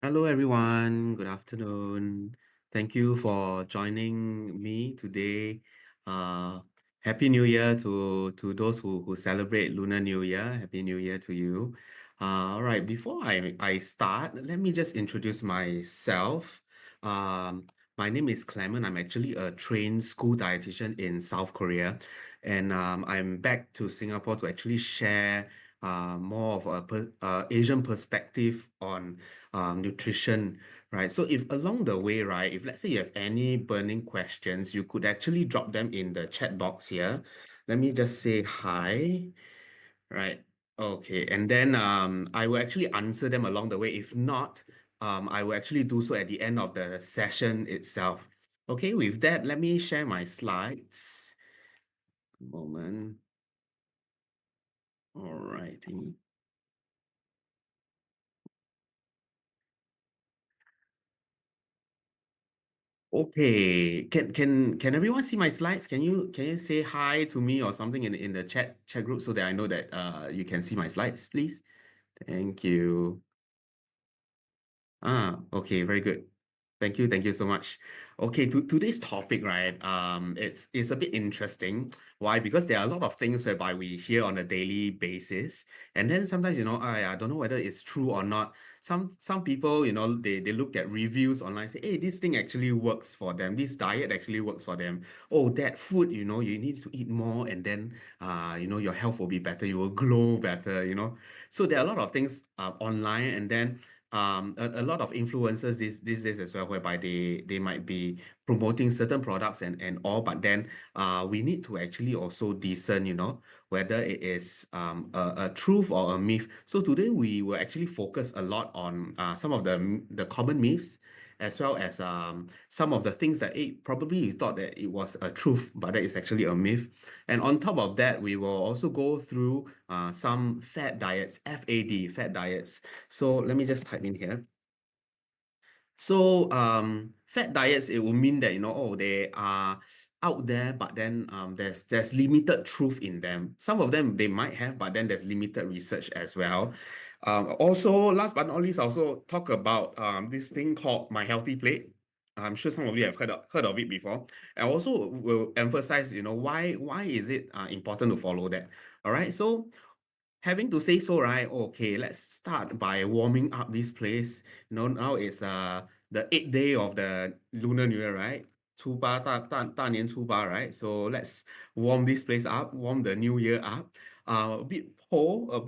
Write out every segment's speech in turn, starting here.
Hello, everyone. Good afternoon. Thank you for joining me today. Uh, Happy New Year to those who celebrate Lunar New Year. Happy New Year to you. All right, before I start, let me just introduce myself. Um, my name is Clement. I'm actually a trained school dietitian in South Korea, and I'm back to Singapore to actually share more of a Asian perspective on nutrition, right? So if along the way, right, if let's say you have any burning questions, you could actually drop them in the chat box here. Let me just say hi, right? Okay, and then I will actually answer them along the way. If not, I will actually do so at the end of the session itself. Okay, with that, let me share my slides. Moment. All righty. Okay. Can everyone see my slides? Can you say hi to me or something in the chat group so that I know that you can see my slides, please? Thank you. Okay, very good. Thank you so much. Okay, to today's topic, right? It's a bit interesting. Why? Because there are a lot of things whereby we hear on a daily basis, and then sometimes, I don't know whether it's true or not. Some people, they look at reviews online, say, hey, this thing actually works for them. This diet actually works for them. Oh, that food, you need to eat more, and then your health will be better. You will glow better. So there are a lot of things online, and then a lot of influencers these days as well, whereby they might be promoting certain products and all, but then we need to actually also discern, whether it is a truth or a myth. So today we will actually focus a lot on some of the common myths, as well as some of the things that probably you thought that it was a truth, but that is actually a myth. And on top of that, we will also go through some fad diets, FAD, fad diets. So let me just type in here. So fat diets, it will mean that oh, they are out there, but then there's limited truth in them. Some of them they might have, but then there's limited research as well. Also, last but not least, I also talk about this thing called My Healthy Plate. I'm sure some of you have heard of it before. I also will emphasize, why is it important to follow that. All right. So having to say so, right? Okay, let's start by warming up this place. Now it's the 8th day of the Lunar New Year, right? 初八大年初八, right? So let's warm this place up, warm the new year up. A bit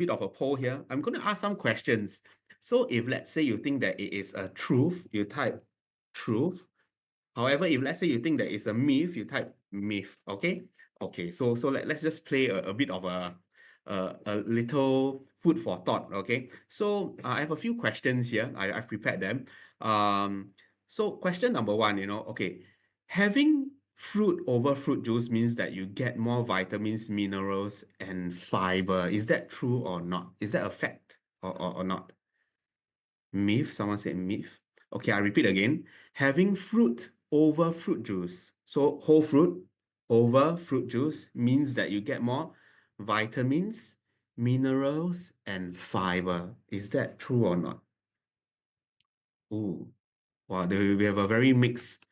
of a poll here. I'm gonna ask some questions. So if let's say you think that it is a truth, you type truth. However, if let's say you think that it's a myth, you type myth. Okay. Okay. So let's just play a bit of a little food for thought. Okay. So I have a few questions here. I've prepared them. Um. So question number one. Okay, having fruit over fruit juice means that you get more vitamins, minerals, and fiber. Is that true or not? Is that a fact or not? Myth, someone said myth. Okay, I repeat again. Having fruit over fruit juice. So whole fruit over fruit juice means that you get more vitamins, minerals, and fiber. Is that true or not? Ooh, wow, we have a very mixed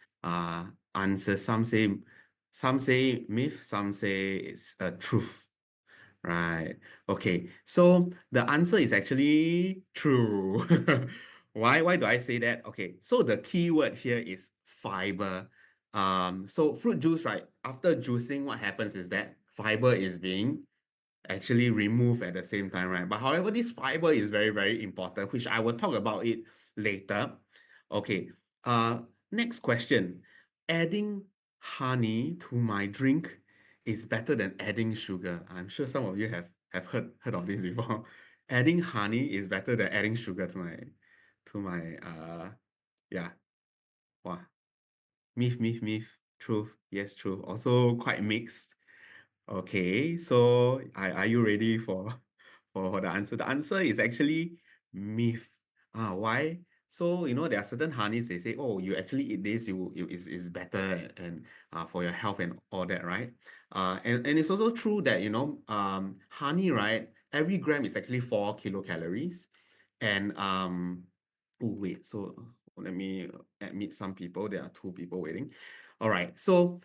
answer. Some say myth, some say it's a truth. Right. Okay. So the answer is actually true. Why do I say that? Okay. So the key word here is fiber. So fruit juice, right? After juicing, what happens is that fiber is being actually removed at the same time, right? But however, this fiber is very, very important, which I will talk about it later. Okay. Uh, Next question. Adding honey to my drink is better than adding sugar. I'm sure some of you have heard of this before. Adding honey is better than adding sugar to my yeah. Wow. Myth. Truth. Yes, truth. Also quite mixed. Okay, so are you ready for the answer? The answer is actually myth. Why? So there are certain honeys they say, oh, you actually eat this, is better and for your health and all that, right? And it's also true that honey, right? Every gram is actually 4 kilocalories, and Oh, wait. So let me admit some people. There are two people waiting. All right. So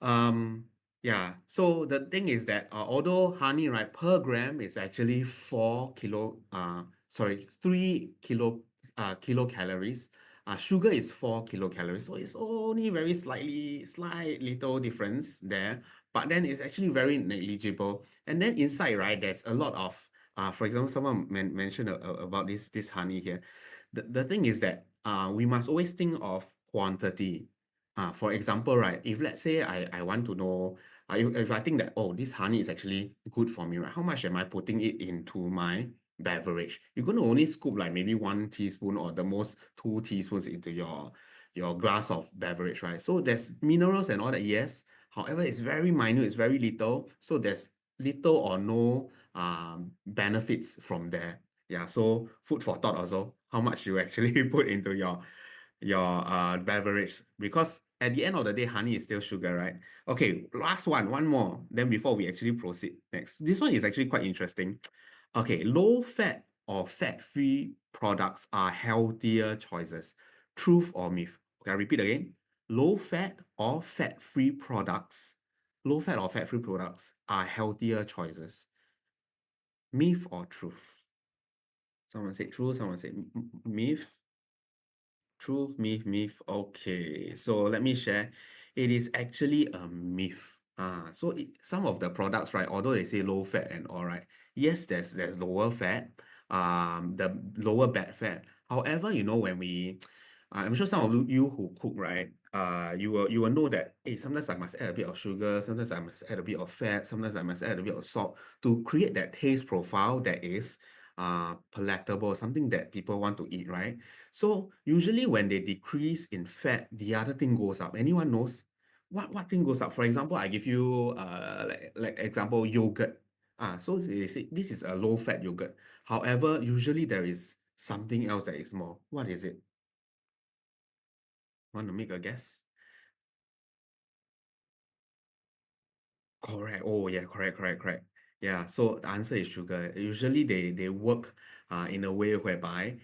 um, yeah. So the thing is that although honey, right, per gram is actually 3 kilocalories. Sugar is 4 kilocalories. So it's only very slight little difference there. But then it's actually very negligible. And then inside, right, there's a lot of for example, someone mentioned about this honey here. The thing is that we must always think of quantity. For example, right, if let's say I want to know, if I think that, oh, this honey is actually good for me, right, how much am I putting it into my beverage? You're going to only scoop like maybe 1 teaspoon or the most 2 teaspoons into your glass of beverage, right? So there's minerals and all that, yes. However, it's very minute, it's very little. So there's little or no benefits from there. Yeah, so food for thought also, how much you actually put into your beverage, because at the end of the day, honey is still sugar, right? Okay, last one more. Then before we actually proceed next, this one is actually quite interesting. Okay, low fat or fat-free products are healthier choices. Truth or myth? Okay, I repeat again. Low fat or fat-free products, low fat or fat-free products are healthier choices. Myth or truth? Someone said truth, someone said myth. Truth, myth. Okay, so let me share. It is actually a myth. So some of the products, right, although they say low fat and all right, yes, there's lower fat, the lower bad fat. However, when I'm sure some of you who cook, right, you will know that, hey, sometimes I must add a bit of sugar, sometimes I must add a bit of fat, sometimes I must add a bit of salt to create that taste profile that is palatable, something that people want to eat, right? So usually when they decrease in fat, the other thing goes up. Anyone knows what thing goes up? For example, I give you like example yogurt. So they say this is a low fat yogurt. However, usually there is something else that is more. What is it? Want to make a guess? Correct. Oh yeah, correct. Yeah, so the answer is sugar. Usually they work in a way whereby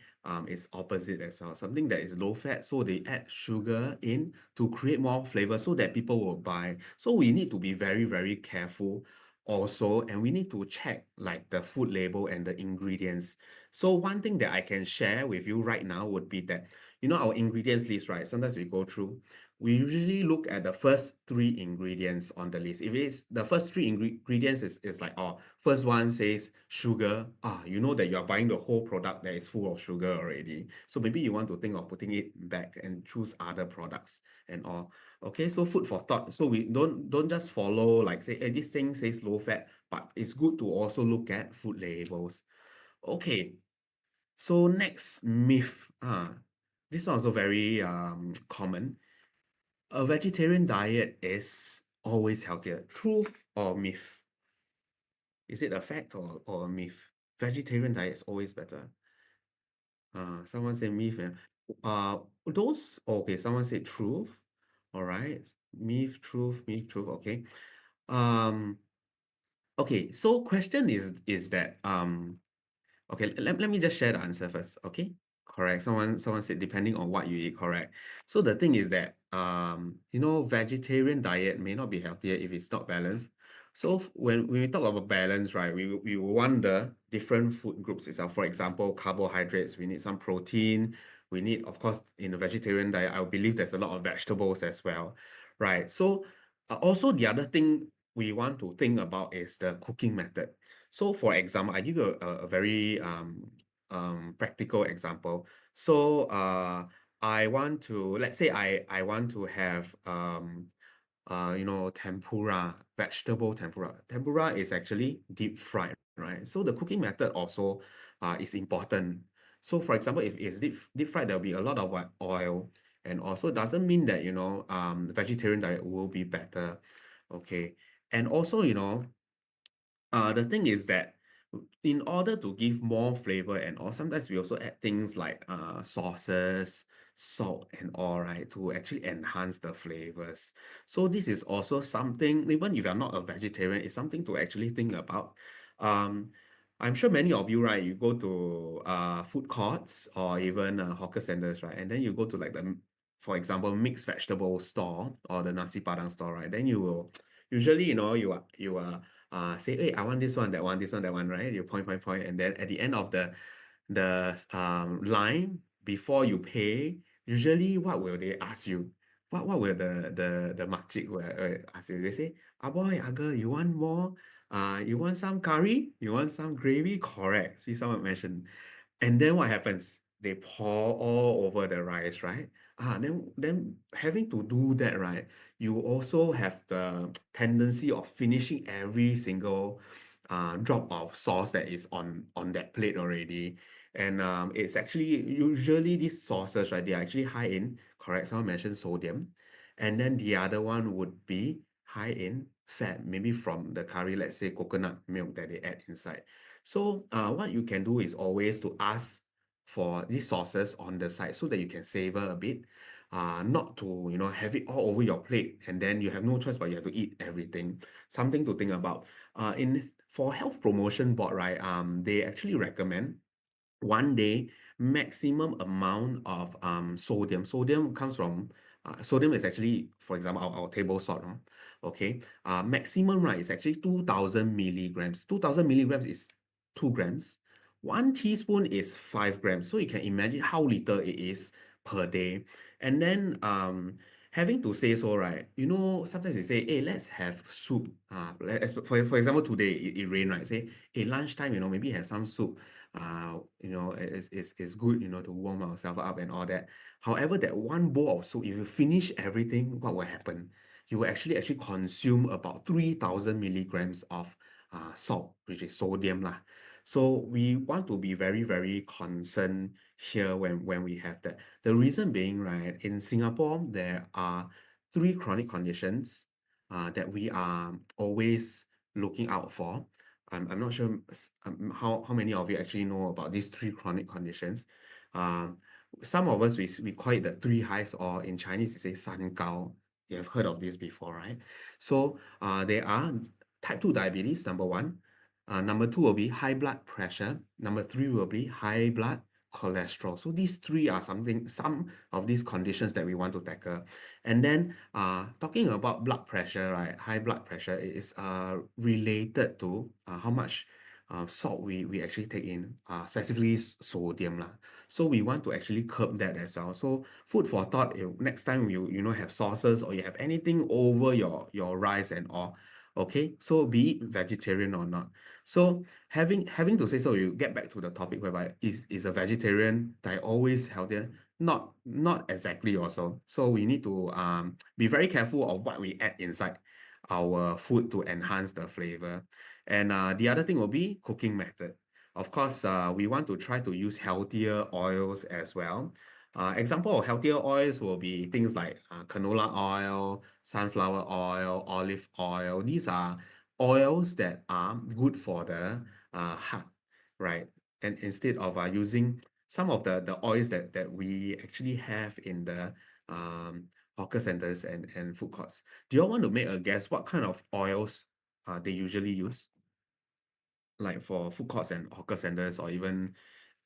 it's opposite as well. Something that is low fat, so they add sugar in to create more flavor so that people will buy. So we need to be very, very careful also, and we need to check like the food label and the ingredients. So one thing that I can share with you right now would be that, our ingredients list, right? Sometimes we go through, we usually look at the first three ingredients on the list. If it's the first three ingredients is like, oh, first one says sugar, you know that you're buying the whole product that is full of sugar already. So maybe you want to think of putting it back and choose other products and all. Okay, so food for thought. So we don't just follow like say, hey, this thing says low fat, but it's good to also look at food labels. Okay, so next myth. This one also very common. A vegetarian diet is always healthier. Truth or myth? Is it a fact or a myth? Vegetarian diet is always better. Someone said myth. Okay, someone said truth. All right. Myth, truth. Okay. Um, okay, so question is that okay, let me just share the answer first. Okay. Correct. Someone said depending on what you eat, correct. So the thing is that vegetarian diet may not be healthier if it's not balanced. So when we talk about balance, right, we want the different food groups itself. For example, carbohydrates, we need some protein. We need, of course, in a vegetarian diet, I believe there's a lot of vegetables as well. Right. So also the other thing we want to think about is the cooking method. So for example, I give you a very practical example. So I want to, let's say I want to have tempura, vegetable tempura. Tempura is actually deep fried, right? So the cooking method also is important. So for example, if it's deep fried, there'll be a lot of oil, and also doesn't mean that the vegetarian diet will be better. Okay. And also, the thing is that in order to give more flavor and all, sometimes we also add things like sauces, salt and all, right, to actually enhance the flavors. So this is also something, even if you're not a vegetarian, it's something to actually think about. Um, I'm sure many of you, right, you go to food courts or even hawker centers, right? And then you go to like for example, mixed vegetable store or the nasi padang store, right? Then you will usually, you are say, hey, I want this one, that one, this one, that one, right? You point, and then at the end of the line before you pay, usually what will they ask you? What will the makcik will ask you? They say, ah boy, ah girl, you want more? You want some curry? You want some gravy? Correct. See, someone mentioned. And then what happens? They pour all over the rice, right? Then having to do that, right? You also have the tendency of finishing every single drop of sauce that is on that plate already. And it's actually usually these sauces, right? They are actually high in, correct? Someone mentioned sodium. And then the other one would be high in fat, maybe from the curry, let's say coconut milk that they add inside. So what you can do is always to ask for these sauces on the side so that you can savor a bit, not to have it all over your plate and then you have no choice but you have to eat everything. Something to think about. In for health promotion board, right? They actually recommend one day maximum amount of sodium. Sodium comes from sodium is actually, for example, our table salt. Okay. Maximum, right, is actually 2000 milligrams. 2000 milligrams is 2 grams. 1 teaspoon is 5 grams. So you can imagine how little it is per day. And then having to say so, right? Sometimes you say, hey, let's have soup. For example, today it rained, right? Say, hey, lunchtime, maybe have some soup. It's good, to warm ourselves up and all that. However, that one bowl of soup, if you finish everything, what will happen? You will actually consume about 3000 milligrams of salt, which is sodium lah. So we want to be very, very concerned here when we have that. The reason being, right, in Singapore, there are 3 chronic conditions that we are always looking out for. I'm not sure how many of you actually know about these 3 chronic conditions. Um, some of us we call it the 3 highs, or in Chinese we say 三高. You have heard of this before, right? So there are type 2 diabetes, number one. Number two will be high blood pressure. Number three will be high blood cholesterol. So these three are some of these conditions that we want to tackle. And then talking about blood pressure, right? High blood pressure is related to how much salt we actually take in, specifically sodium lah. So we want to actually curb that as well. So food for thought, next time you have sauces or you have anything over your rice and all, okay? So be it vegetarian or not. So having to say so, you get back to the topic whereby is a vegetarian diet always healthier? Not exactly also. So we need to be very careful of what we add inside our food to enhance the flavor. And the other thing will be cooking method. Of course, we want to try to use healthier oils as well. Example of healthier oils will be things like canola oil, sunflower oil, olive oil. These are oils that are good for the heart, right? And instead of using some of the oils that we actually have in the hawker centers and food courts. Do you all want to make a guess what kind of oils they usually use? Like for food courts and hawker centers or even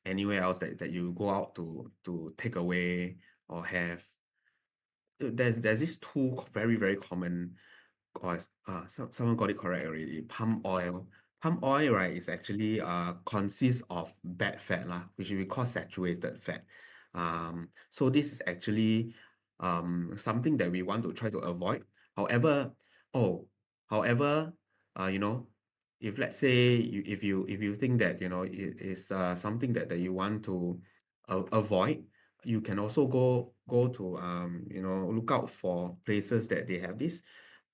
anywhere else that you go out to take away or have. There's these two very, very common oils. Someone got it correct already. Palm oil. Palm oil, right, is actually consists of bad fat lah, which we call saturated fat. So this is actually something that we want to try to avoid. However, oh, however, you know, if let's say if you think that it is something that you want to avoid, you can also go to look out for places that they have these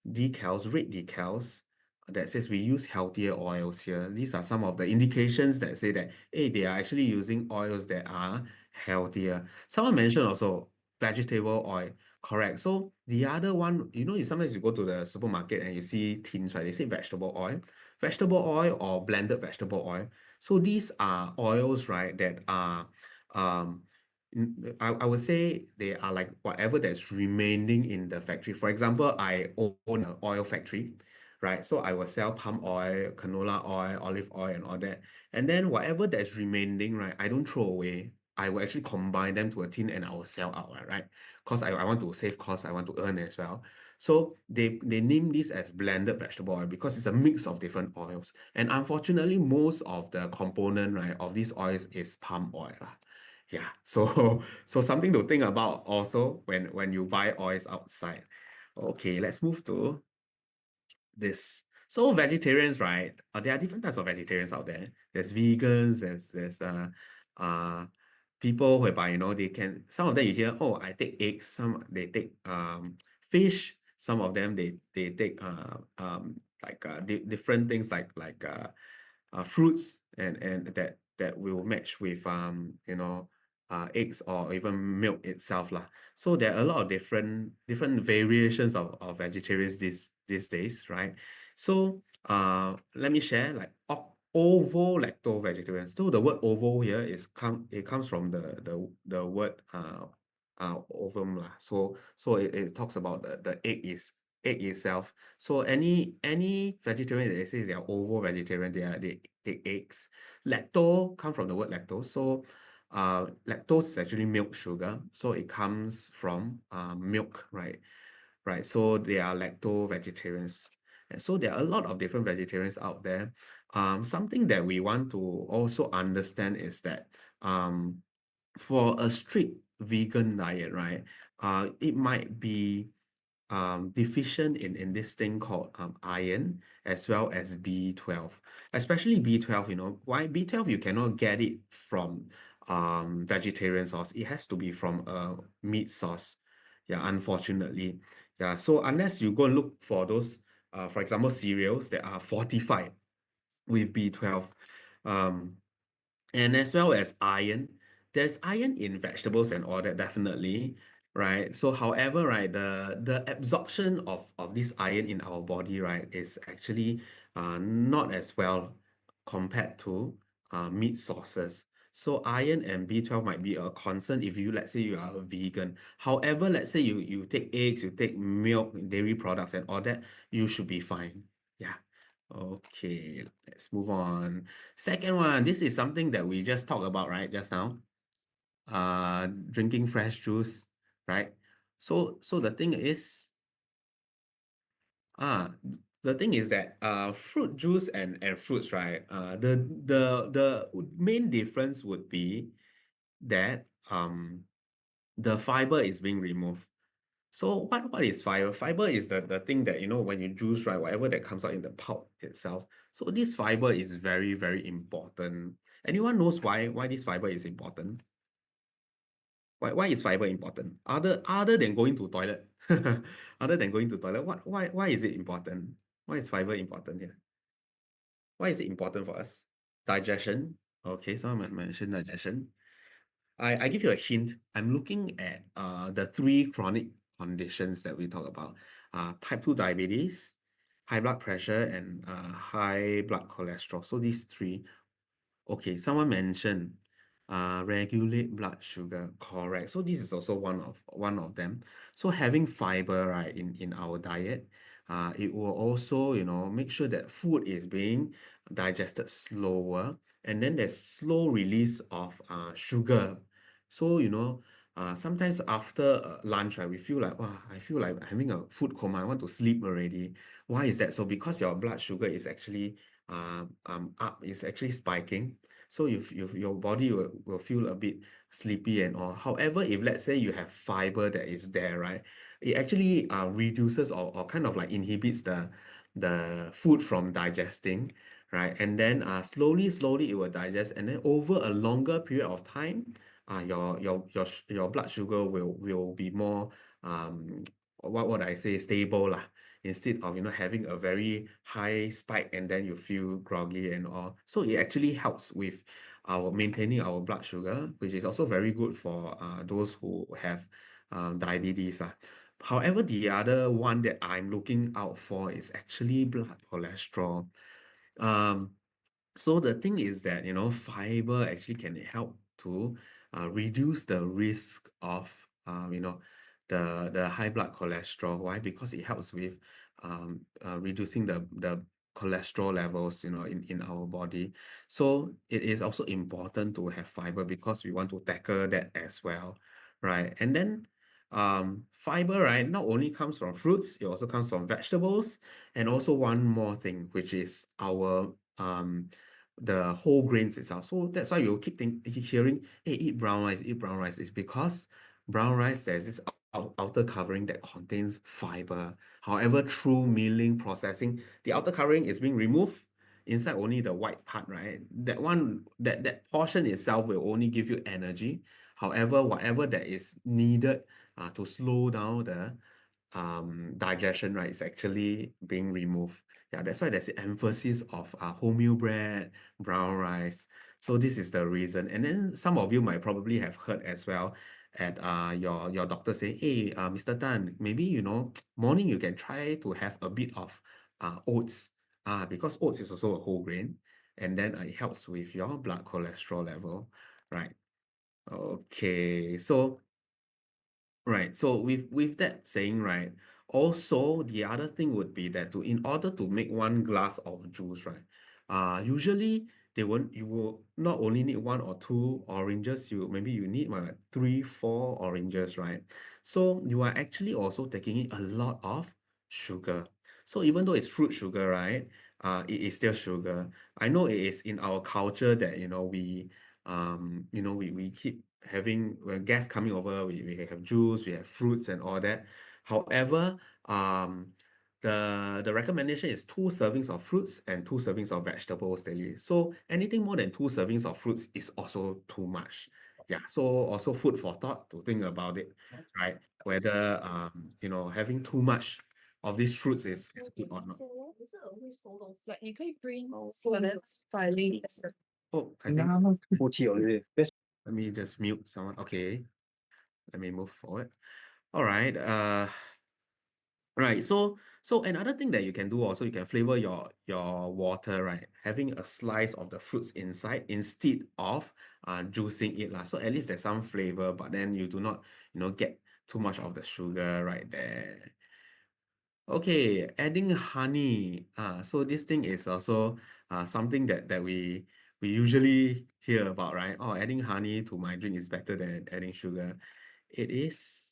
decals, red decals that says we use healthier oils here. These are some of the indications that say that, hey, they are actually using oils that are healthier. Someone mentioned also vegetable oil. Correct. So the other one, sometimes you go to the supermarket and you see tins, right? They say vegetable oil or blended vegetable oil. So these are oils, right, that are I would say they are like whatever that's remaining in the factory. For example, I own an oil factory. right? So I will sell palm oil, canola oil, olive oil, and all that. And then whatever that's remaining, right, I don't throw away. I will actually combine them to a tin and I will sell out, right? Because I want to save costs, I want to earn as well. So they name this as blended vegetable oil because it's a mix of different oils. And unfortunately, most of the component, right, of these oils is palm oil lah. Yeah, so so something to think about also when you buy oils outside. Okay, let's move to this. So vegetarians, right? There are different types of vegetarians out there. There's vegans, there's uh people whereby they can, some of them you hear, oh, I take eggs, some they take fish, some of them they take like different things like fruits and that will match with eggs or even milk itself lah. So there are a lot of different variations of vegetarians these days, right? So let me share like ovo lacto vegetarians. So the word ovo here it comes from the word ovum lah. So it talks about the egg itself. So any vegetarian that they say they are ovo vegetarian, they take eggs. Lacto come from the word lactose. So lactose is actually milk sugar. So it comes from milk, right? Right. So they are lacto vegetarians. And so there are a lot of different vegetarians out there. Something that we want to also understand is that for a strict vegan diet, right? It might be deficient in this thing called iron as well as B12. Especially B12, why B12 you cannot get it from vegetarian source. It has to be from a meat source. Yeah, unfortunately. Yeah, so unless you go and look for those for example cereals that are fortified with B12, um and as well as iron. There's iron in vegetables and all that, definitely, right? So, however, right, the absorption of this iron in our body, right, is actually not as well compared to meat sources. So iron and B12 might be a concern if you, let's say you are a vegan. However, let's say you take eggs, you take milk, dairy products and all that, you should be fine. Yeah. Okay, let's move on. Second one, this is something that we just talked about, right, just now. Drinking fresh juice, right? So ah, the thing is that fruit juice and fruits, right? The main difference would be that the fiber is being removed. So what is fiber? Fiber is the thing that, when you juice, right, whatever that comes out in the pulp itself. So this fiber is very, very important. Anyone knows why this fiber is important? Why is fiber important? Other than going to toilet. Other than going to toilet, why is it important? Why is fiber important here? Why is it important for us? Digestion. Okay, someone mentioned digestion. I give you a hint. I'm looking at the three chronic conditions that we talk about. Type 2 diabetes, high blood pressure, and high blood cholesterol. So these three. Okay, someone mentioned regulate blood sugar. Correct. So this is also one of them. So having fiber, right, in our diet, it will also, make sure that food is being digested slower, and then there's slow release of sugar. So, sometimes after lunch, right, we feel like, wow, I feel like having a food coma. I want to sleep already. Why is that? So because your blood sugar is actually up, it's actually spiking. So your body will feel a bit sleepy and all. However, if let's say you have fiber that is there, right, it actually reduces or kind of like inhibits the food from digesting, right? And then slowly it will digest, and then over a longer period of time, your blood sugar will be more what would I say, stable lah, instead of having a very high spike and then you feel groggy and all. So it actually helps with our maintaining our blood sugar, which is also very good for those who have diabetes lah. However, the other one that I'm looking out for is actually blood cholesterol. Um, so the thing is that, fiber actually can help to reduce the risk of, the high blood cholesterol. Why? Because it helps with reducing the cholesterol levels, in our body. So it is also important to have fiber because we want to tackle that as well, right? And then fiber, right, not only comes from fruits, it also comes from vegetables, and also one more thing, which is our the whole grains itself. So that's why you keep hearing, hey, eat brown rice, eat brown rice. It's because brown rice, there's this outer covering that contains fiber. However, through milling processing, the outer covering is being removed. Inside only the white part, right? That portion itself will only give you energy. However, whatever that is needed to slow down the digestion, right, is actually being removed. Yeah, that's why there's the emphasis of wholemeal bread, brown rice. So this is the reason. And then some of you might probably have heard as well at your doctor say, hey, Mr. Tan, maybe morning you can try to have a bit of oats. Because oats is also a whole grain, and then it helps with your blood cholesterol level, right? Okay, so right. So with that saying, right, also the other thing would be that in order to make one glass of juice, right, usually you will not only need one or two oranges, maybe you need three, four oranges, right? So you are actually also taking in a lot of sugar. So even though it's fruit sugar, right, it is still sugar. I know it is in our culture that we keep having when guests coming over, we have juice, we have fruits and all that. However, the recommendation is 2 servings of fruits and 2 servings of vegetables daily. So anything more than 2 servings of fruits is also too much. Yeah, so also food for thought to think about it, right? Whether having too much of these fruits is good or not. Like 你可以 bring salads filing Oh, I think let me just mute someone. Okay, let me move forward. All right. Right. So another thing that you can do also, you can flavor your water, right? Having a slice of the fruits inside instead of juicing it lah. So at least there's some flavor, but then you do not, get too much of the sugar right there. Okay, adding honey. So this thing is also something that we usually hear about, right? Oh, adding honey to my drink is better than adding sugar. It is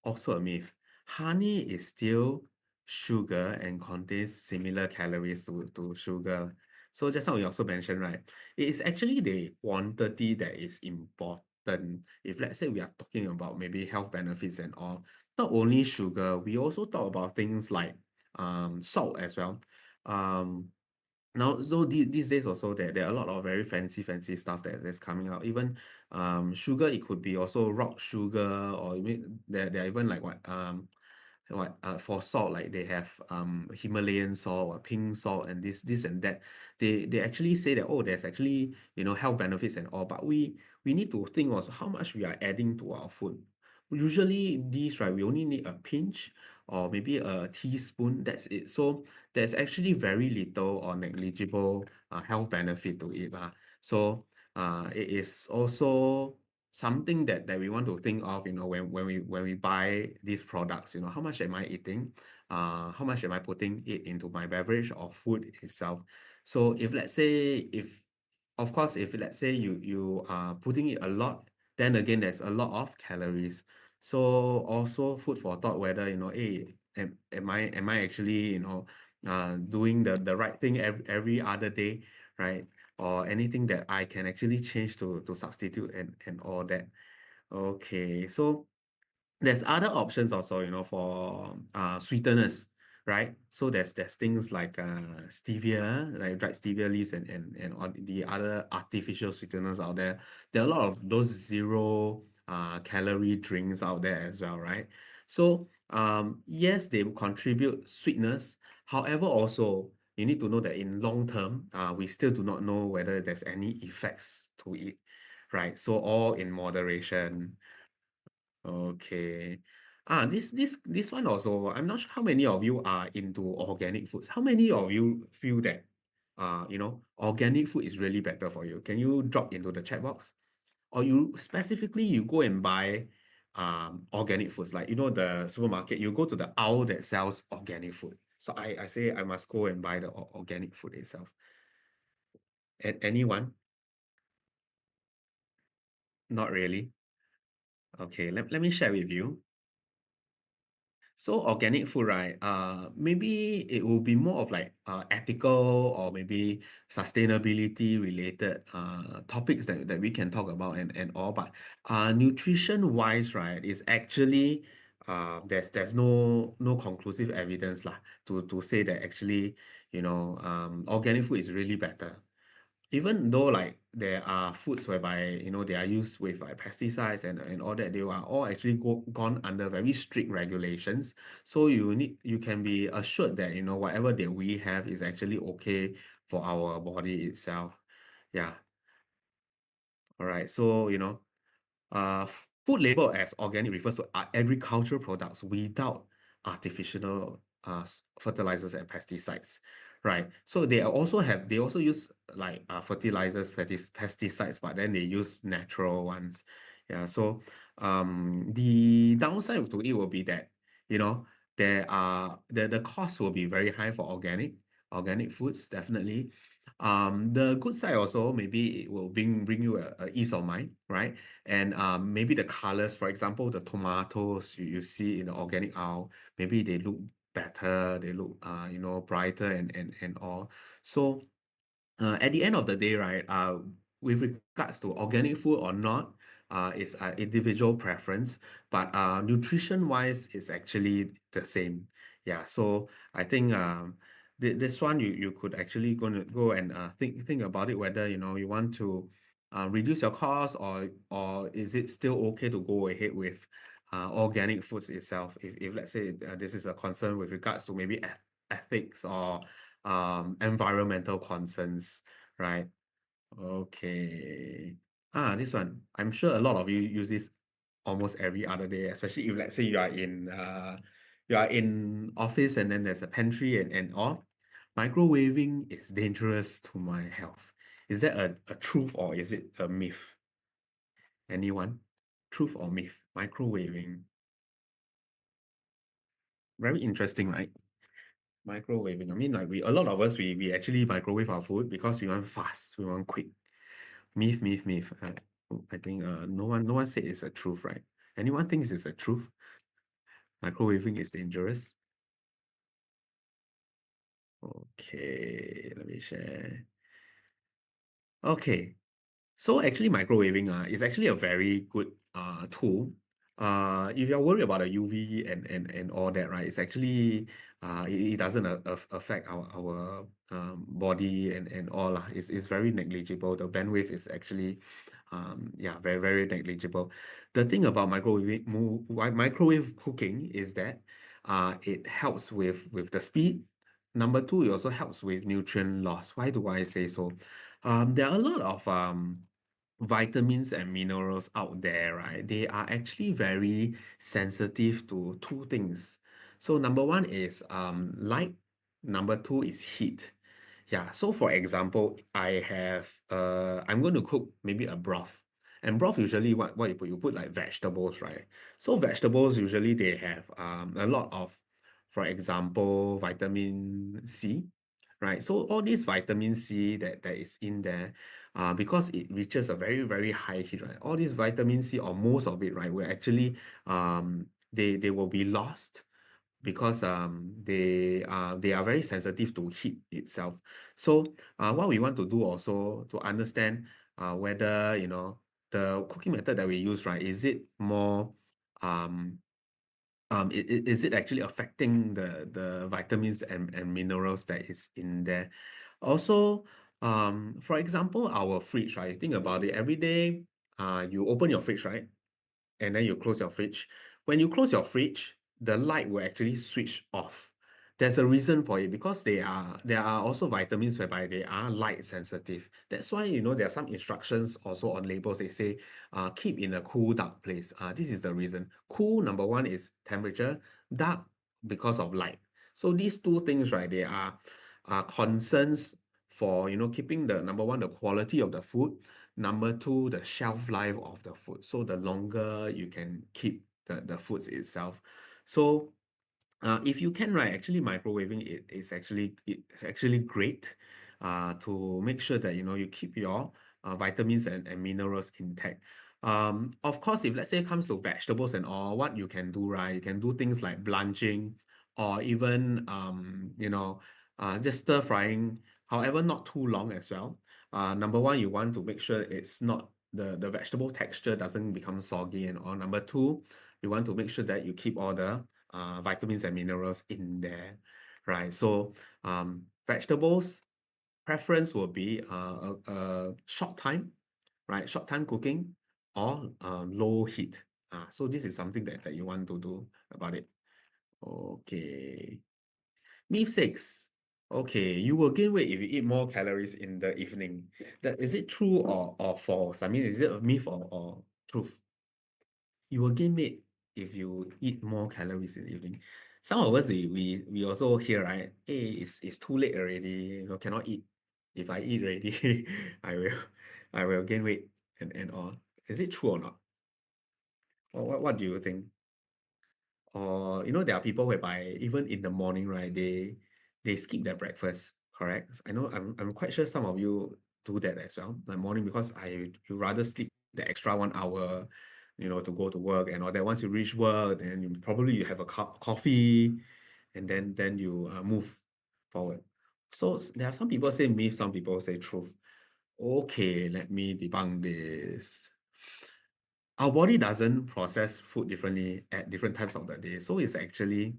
also a myth. Honey is still sugar and contains similar calories to sugar. So just now we also mentioned, right? It is actually the quantity that is important. If let's say we are talking about maybe health benefits and all, not only sugar, we also talk about things like salt as well. Um Now, so these days also there are a lot of very fancy stuff that's coming out. Even sugar, it could be also rock sugar, or there are even like for salt, like they have Himalayan salt or pink salt and this and that. They actually say that, oh, there's actually health benefits and all, but we need to think also how much we are adding to our food. Usually these, right, we only need a pinch or maybe a teaspoon, that's it. So there's actually very little or negligible health benefit to it. So it is also something that we want to think of, when we buy these products, how much am I eating? How much am I putting it into my beverage or food itself? So if let's say if of course, if let's say you are putting it a lot, then again there's a lot of calories. So also food for thought whether hey, am I actually doing the right thing every other day, right? Or anything that I can actually change to substitute and all that. Okay, so there's other options also, for sweeteners, right? So there's things like stevia, like dried stevia leaves and all the other artificial sweeteners out there. There are a lot of those zero calorie drinks out there as well, right? So yes, they will contribute sweetness. However, also you need to know that in long term, we still do not know whether there's any effects to it, right? So all in moderation. Okay. This one also, I'm not sure how many of you are into organic foods. How many of you feel that organic food is really better for you? Can you drop into the chat box? Or you specifically you go and buy organic foods. Like, the supermarket, you go to the aisle that sells organic food. So I say I must go and buy the organic food itself. Anyone? Not really. Okay, let me share with you. So organic food, right? Maybe it will be more of like ethical or maybe sustainability related topics that we can talk about and all. But nutrition wise, right, is actually there's no conclusive evidence lah to say that actually, organic food is really better. Even though like there are foods whereby they are used with like pesticides and all that, they are all actually gone under very strict regulations. So you can be assured that whatever that we have is actually okay for our body itself. Yeah. All right. So food label as organic refers to agricultural products without artificial fertilizers and pesticides, right? So they also use like fertilizers, pesticides, but then they use natural ones. Yeah. So the downside to it will be that the cost will be very high for organic foods, definitely. The good side also, maybe it will bring you a ease of mind, right? And maybe the colors, for example, the tomatoes you see in the organic aisle, maybe they look better, they look brighter and all. So at the end of the day, right, with regards to organic food or not, it's an individual preference, but nutrition-wise, it's actually the same. Yeah, so I think this one you could actually go and think about it, whether you want to reduce your cost, or is it still okay to go ahead with organic foods itself, if let's say this is a concern with regards to maybe ethics or environmental concerns, right? Okay. This one. I'm sure a lot of you use this almost every other day, especially if let's say you are in office and then there's a pantry and all. Microwaving is dangerous to my health. Is that a truth or is it a myth? Anyone? Truth or myth? Microwaving. Very interesting, right? Microwaving. I mean, like a lot of us, we actually microwave our food because we want fast, we want quick. Myth, myth, myth. I think no one said it's a truth, right? Anyone thinks it's a truth? Microwaving is dangerous. Okay, let me share. Okay, so actually microwaving is actually a very good tool. If you're worried about the UV and all that, right? It's actually it doesn't affect our body and all lah. It's very negligible. The bandwidth is actually yeah, very very negligible. The thing about microwave cooking is that it helps with the speed. Number two, it also helps with nutrient loss. Why do I say so? There are a lot of vitamins and minerals out there, right? They are actually very sensitive to two things. So number one is light, number two is heat. Yeah, so for example, I'm going to cook maybe a broth. And broth usually what you put? You put like vegetables, right? So vegetables usually they have a lot of, for example, vitamin C, right? So all this vitamin C that is in there, because it reaches a very, very high heat, right? All this vitamin C or most of it, right, will actually they will be lost because they are very sensitive to heat itself. So what we want to do also to understand whether the cooking method that we use, right, is it more um is it actually affecting the vitamins and minerals that is in there? Also, for example, our fridge, right? Think about it. Every day, you open your fridge, right? And then you close your fridge. When you close your fridge, the light will actually switch off. There's a reason for it because there are also vitamins whereby they are light sensitive. That's why there are some instructions also on labels. They say keep in a cool, dark place. This is the reason. Cool, number one is temperature, dark because of light. So these two things, right, they are concerns for, keeping the number one, the quality of the food. Number two, the shelf life of the food. So the longer you can keep the foods itself. So if you can, right, actually microwaving it is actually great to make sure that you keep your vitamins and minerals intact. Of course, if let's say it comes to vegetables and all, what you can do, right, you can do things like blanching or even just stir frying, however, not too long as well. Number one, you want to make sure it's not the vegetable texture doesn't become soggy and all. Number two, you want to make sure that you keep all the vitamins and minerals in there, right? So vegetables preference will be a short time, right? Short time cooking or low heat. So this is something that you want to do about it. Okay. Myth 6. Okay, you will gain weight if you eat more calories in the evening. That is it true or false? I mean, is it a myth or truth? You will gain weight if you eat more calories in the evening. Some of us we also hear, right? Hey, it's too late already. Cannot eat. If I eat already, I will gain weight and all. Is it true or not? Or what do you think? Or there are people whereby even in the morning, right, they skip their breakfast, correct? I know I'm quite sure some of you do that as well, the morning, because you rather sleep the extra 1 hour, to go to work and all that. Once you reach work, then you have a coffee, and then you move forward. So there are some people say myth, some people say truth. Okay, let me debunk this. Our body doesn't process food differently at different times of the day. So it's actually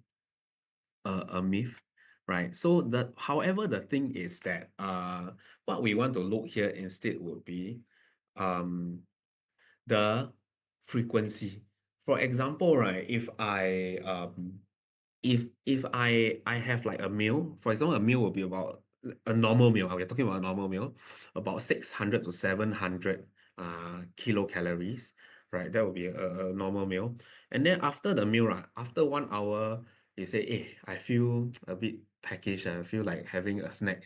a myth, right? So however, the thing is that what we want to look here instead would be um the frequency. For example, right, if I have like a meal, for example, a meal will be about a normal meal. We're talking about a normal meal, about 600 to 700 kilocalories, right? That would be a normal meal. And then after the meal, right, after 1 hour, you say, hey, I feel a bit peckish. I feel like having a snack,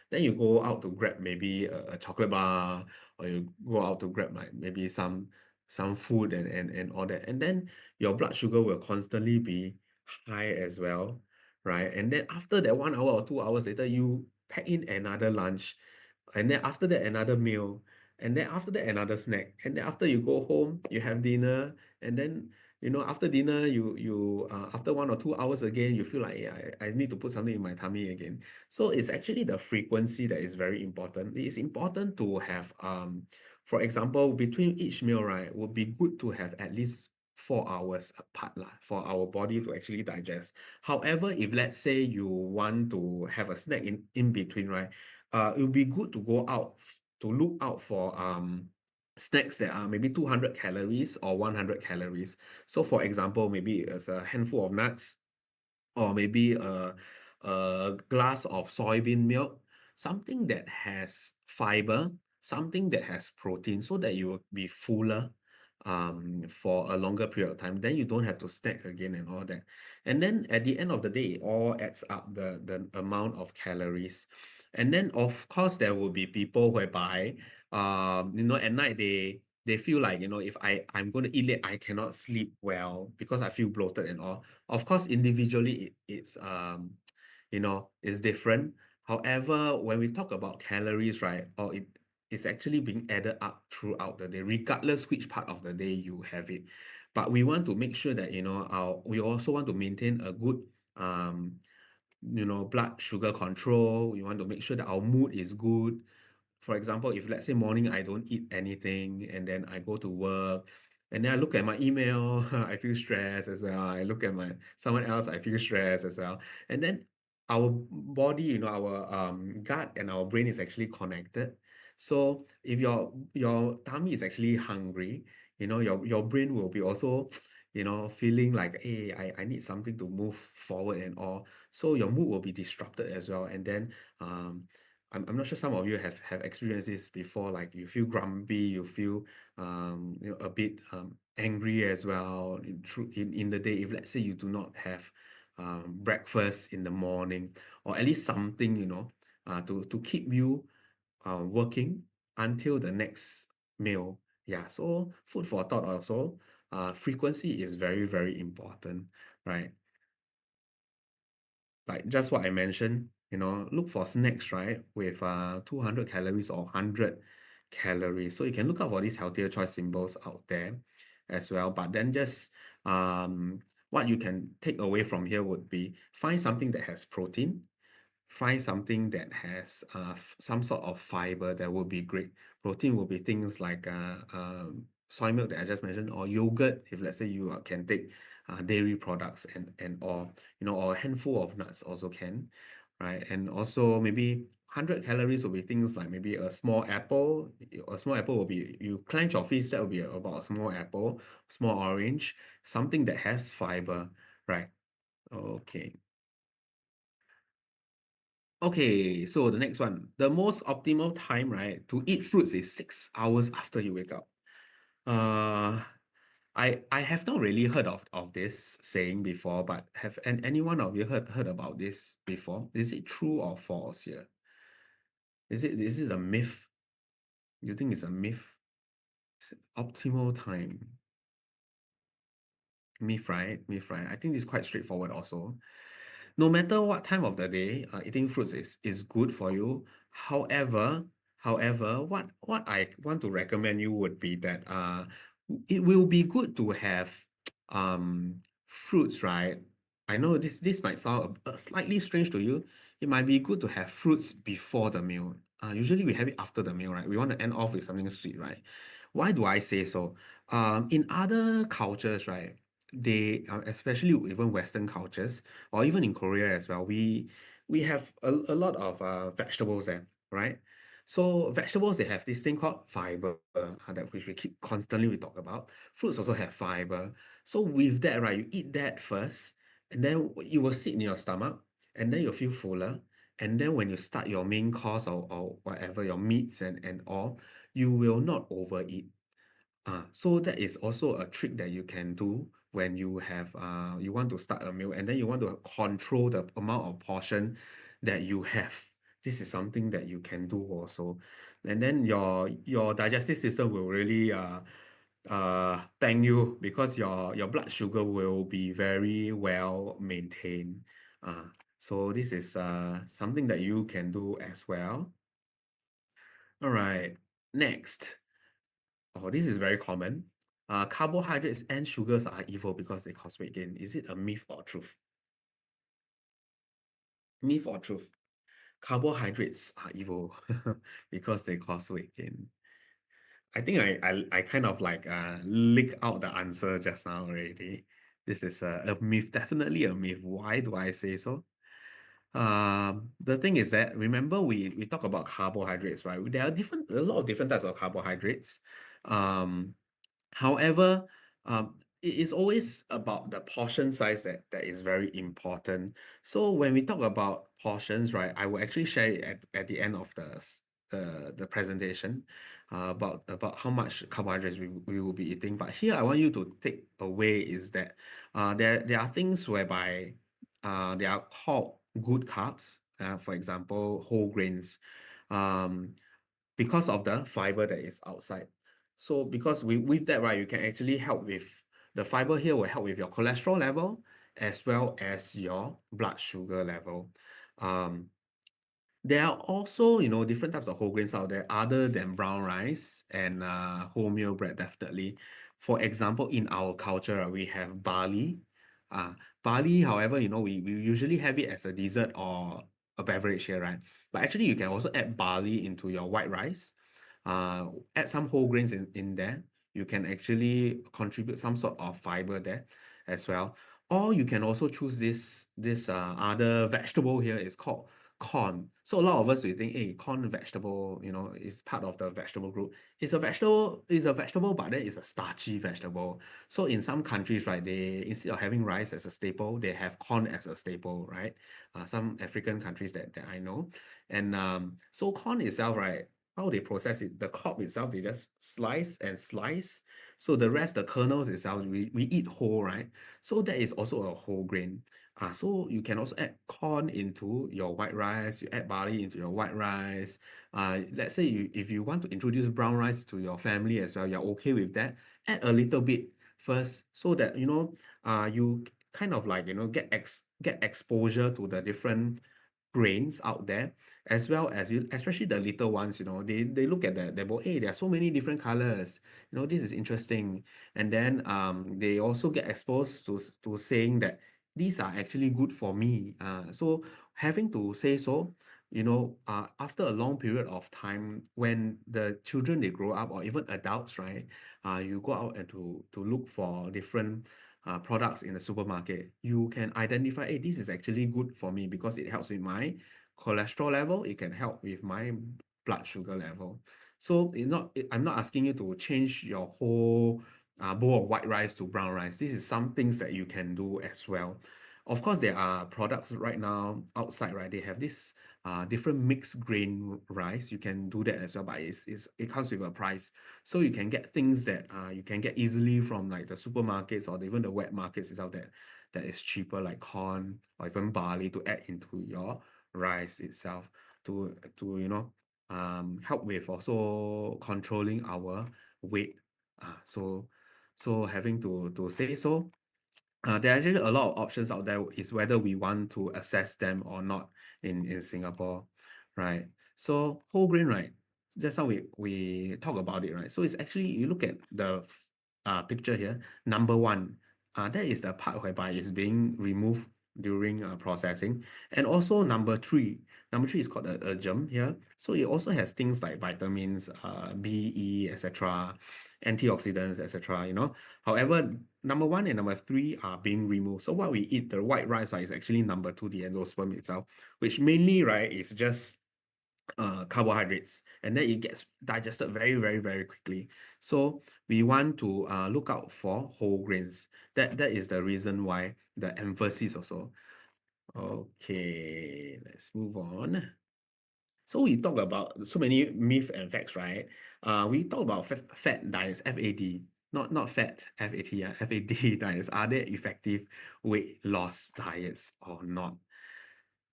Then you go out to grab maybe a chocolate bar, or you go out to grab like maybe some food and all that. And then your blood sugar will constantly be high as well, right? And then after that 1 hour or 2 hours later, you pack in another lunch, and then after that another meal, and then after that another snack, and then after you go home, you have dinner, and then after dinner, you after 1 or 2 hours again, you feel like, yeah, I need to put something in my tummy again. So it's actually the frequency that is very important. It's important to have for example, between each meal, right, would be good to have at least 4 hours apart lah, for our body to actually digest. However, if let's say you want to have a snack in between, right, it would be good to go out to look out for snacks that are maybe 200 calories or 100 calories. So for example, maybe it's a handful of nuts, or maybe a glass of soybean milk, something that has fiber, something that has protein, so that you will be fuller for a longer period of time. Then you don't have to snack again and all that. And then at the end of the day, it all adds up the amount of calories. And then of course there will be people whereby at night they feel like, if I'm going to eat late, I cannot sleep well because I feel bloated and all. Of course, individually it's it's different. However, when we talk about calories, right, or it's actually being added up throughout the day, regardless which part of the day you have it. But we want to make sure that we also want to maintain a good blood sugar control. We want to make sure that our mood is good. For example, if let's say morning I don't eat anything, and then I go to work, and then I look at my email, I feel stressed as well. I look at someone else, I feel stressed as well. And then our body, our gut and our brain is actually connected. So if your tummy is actually hungry, your brain will be also feeling like, hey, I need something to move forward and all. So your mood will be disrupted as well. And then I'm not sure some of you have experienced this before, like you feel grumpy, you feel a bit angry as well in the day, if let's say you do not have breakfast in the morning, or at least something to keep you working until the next meal. Yeah, so food for thought also. Frequency is very, very important, right? Like just what I mentioned, look for snacks, right, with 200 calories or 100 calories. So you can look out for these healthier choice symbols out there as well. But then just what you can take away from here would be find something that has protein, find something that has some sort of fiber that will be great. Protein will be things like soy milk that I just mentioned, or yogurt, if let's say you can take dairy products and or or a handful of nuts also can, right? And also maybe 100 calories will be things like maybe a small apple. A small apple will be, you clench your fist, that will be about a small apple, small orange, something that has fiber, right? Okay. Okay, so the next one, the most optimal time, right, to eat fruits is 6 hours after you wake up. Uh, I have not really heard of this saying before, but have any one of you heard about this before? Is it true or false here? Is it a myth? You think it's a myth? Optimal time. Myth, right? Myth, right? I think this is quite straightforward also. No matter what time of the day, eating fruits is good for you. However, what I want to recommend you would be that it will be good to have fruits, right? I know this might sound slightly strange to you. It might be good to have fruits before the meal. Usually we have it after the meal, right? We want to end off with something sweet, right? Why do I say so? In other cultures, right? They especially even Western cultures, or even in Korea as well, we have a lot of vegetables there, right? So vegetables, they have this thing called fiber, that which we keep constantly we talk about. Fruits also have fiber. So with that, right, you eat that first, and then you will sit in your stomach, and then you'll feel fuller. And then when you start your main course or whatever, your meats and all, you will not overeat. So that is also a trick that you can do when you want to start a meal and then you want to control the amount of portion that you have. This is something that you can do also. And then your digestive system will really thank you because your blood sugar will be very well maintained. So this is something that you can do as well. All right. Next. Oh, this is very common. Carbohydrates and sugars are evil because they cause weight gain. Is it a myth or truth? Myth or truth? Carbohydrates are evil because they cause weight gain. I think I kind of like leak out the answer just now already. This is a myth, definitely a myth. Why do I say so? The thing is that remember we talk about carbohydrates, right? There are a lot of different types of carbohydrates. Um, However, it is always about the portion size that is very important. So when we talk about portions, right, I will actually share it at the end of the presentation about how much carbohydrates we will be eating. But here I want you to take away is that there are things whereby they are called good carbs. For example, whole grains. Um, because of the fiber that is outside. So because with that, right, you can actually help with the fiber here will help with your cholesterol level as well as your blood sugar level. Um, there are also, different types of whole grains out there other than brown rice and wholemeal bread, definitely. For example, in our culture, we have barley. Uh, Barley, however, we usually have it as a dessert or a beverage here, right? But actually, you can also add barley into your white rice. Uh, Add some whole grains in there. You can actually contribute some sort of fiber there as well. Or you can also choose this other vegetable here. It's called corn. So a lot of us we think, hey, corn vegetable, is part of the vegetable group. It's a vegetable, but then it's a starchy vegetable. So in some countries, right, they instead of having rice as a staple, they have corn as a staple, right? Some African countries that I know. And so corn itself, right, how they process it, the cob itself, they just slice and slice. So the rest, the kernels itself, we eat whole, right? So that is also a whole grain. So you can also add corn into your white rice, you add barley into your white rice. Let's say if you want to introduce brown rice to your family as well, you're okay with that, add a little bit first so that you kind of like get exposure to the different grains out there, as well as you, especially the little ones, they look at that, they go, hey, there are so many different colors, this is interesting. And then they also get exposed to saying that these are actually good for me. So having to say so, after a long period of time, when the children they grow up, or even adults, right? You go out and to look for different products in the supermarket, you can identify, hey, this is actually good for me because it helps with my cholesterol level, it can help with my blood sugar level. So I'm not asking you to change your whole bowl of white rice to brown rice. This is some things that you can do as well. Of course, there are products right now outside, right? They have this different mixed grain rice. You can do that as well, but it comes with a price. So you can get things that you can get easily from like the supermarkets or even the wet markets is out there that is cheaper, like corn or even barley, to add into your rice itself to help with also controlling our weight. So having to say so, there are actually a lot of options out there, is whether we want to assess them or not in Singapore, right? So whole grain, right? Just how we talk about it, right? So it's actually, you look at the picture here, number one, that is the part whereby it's being removed during processing. And also number three is called a germ here. So it also has things like vitamins, B, E, etc., antioxidants, etc. However, number one and number three are being removed. So what we eat, the white rice, right, is actually number two, the endosperm itself, which mainly, right, is just carbohydrates, and then it gets digested very, very, very quickly. So we want to look out for whole grains. That is the reason why the emphasis also. Okay, let's move on. So we talk about so many myth and facts, right? We talk about fat diets, FAD, not fat, FAT, FAD diets. Are they effective weight loss diets or not?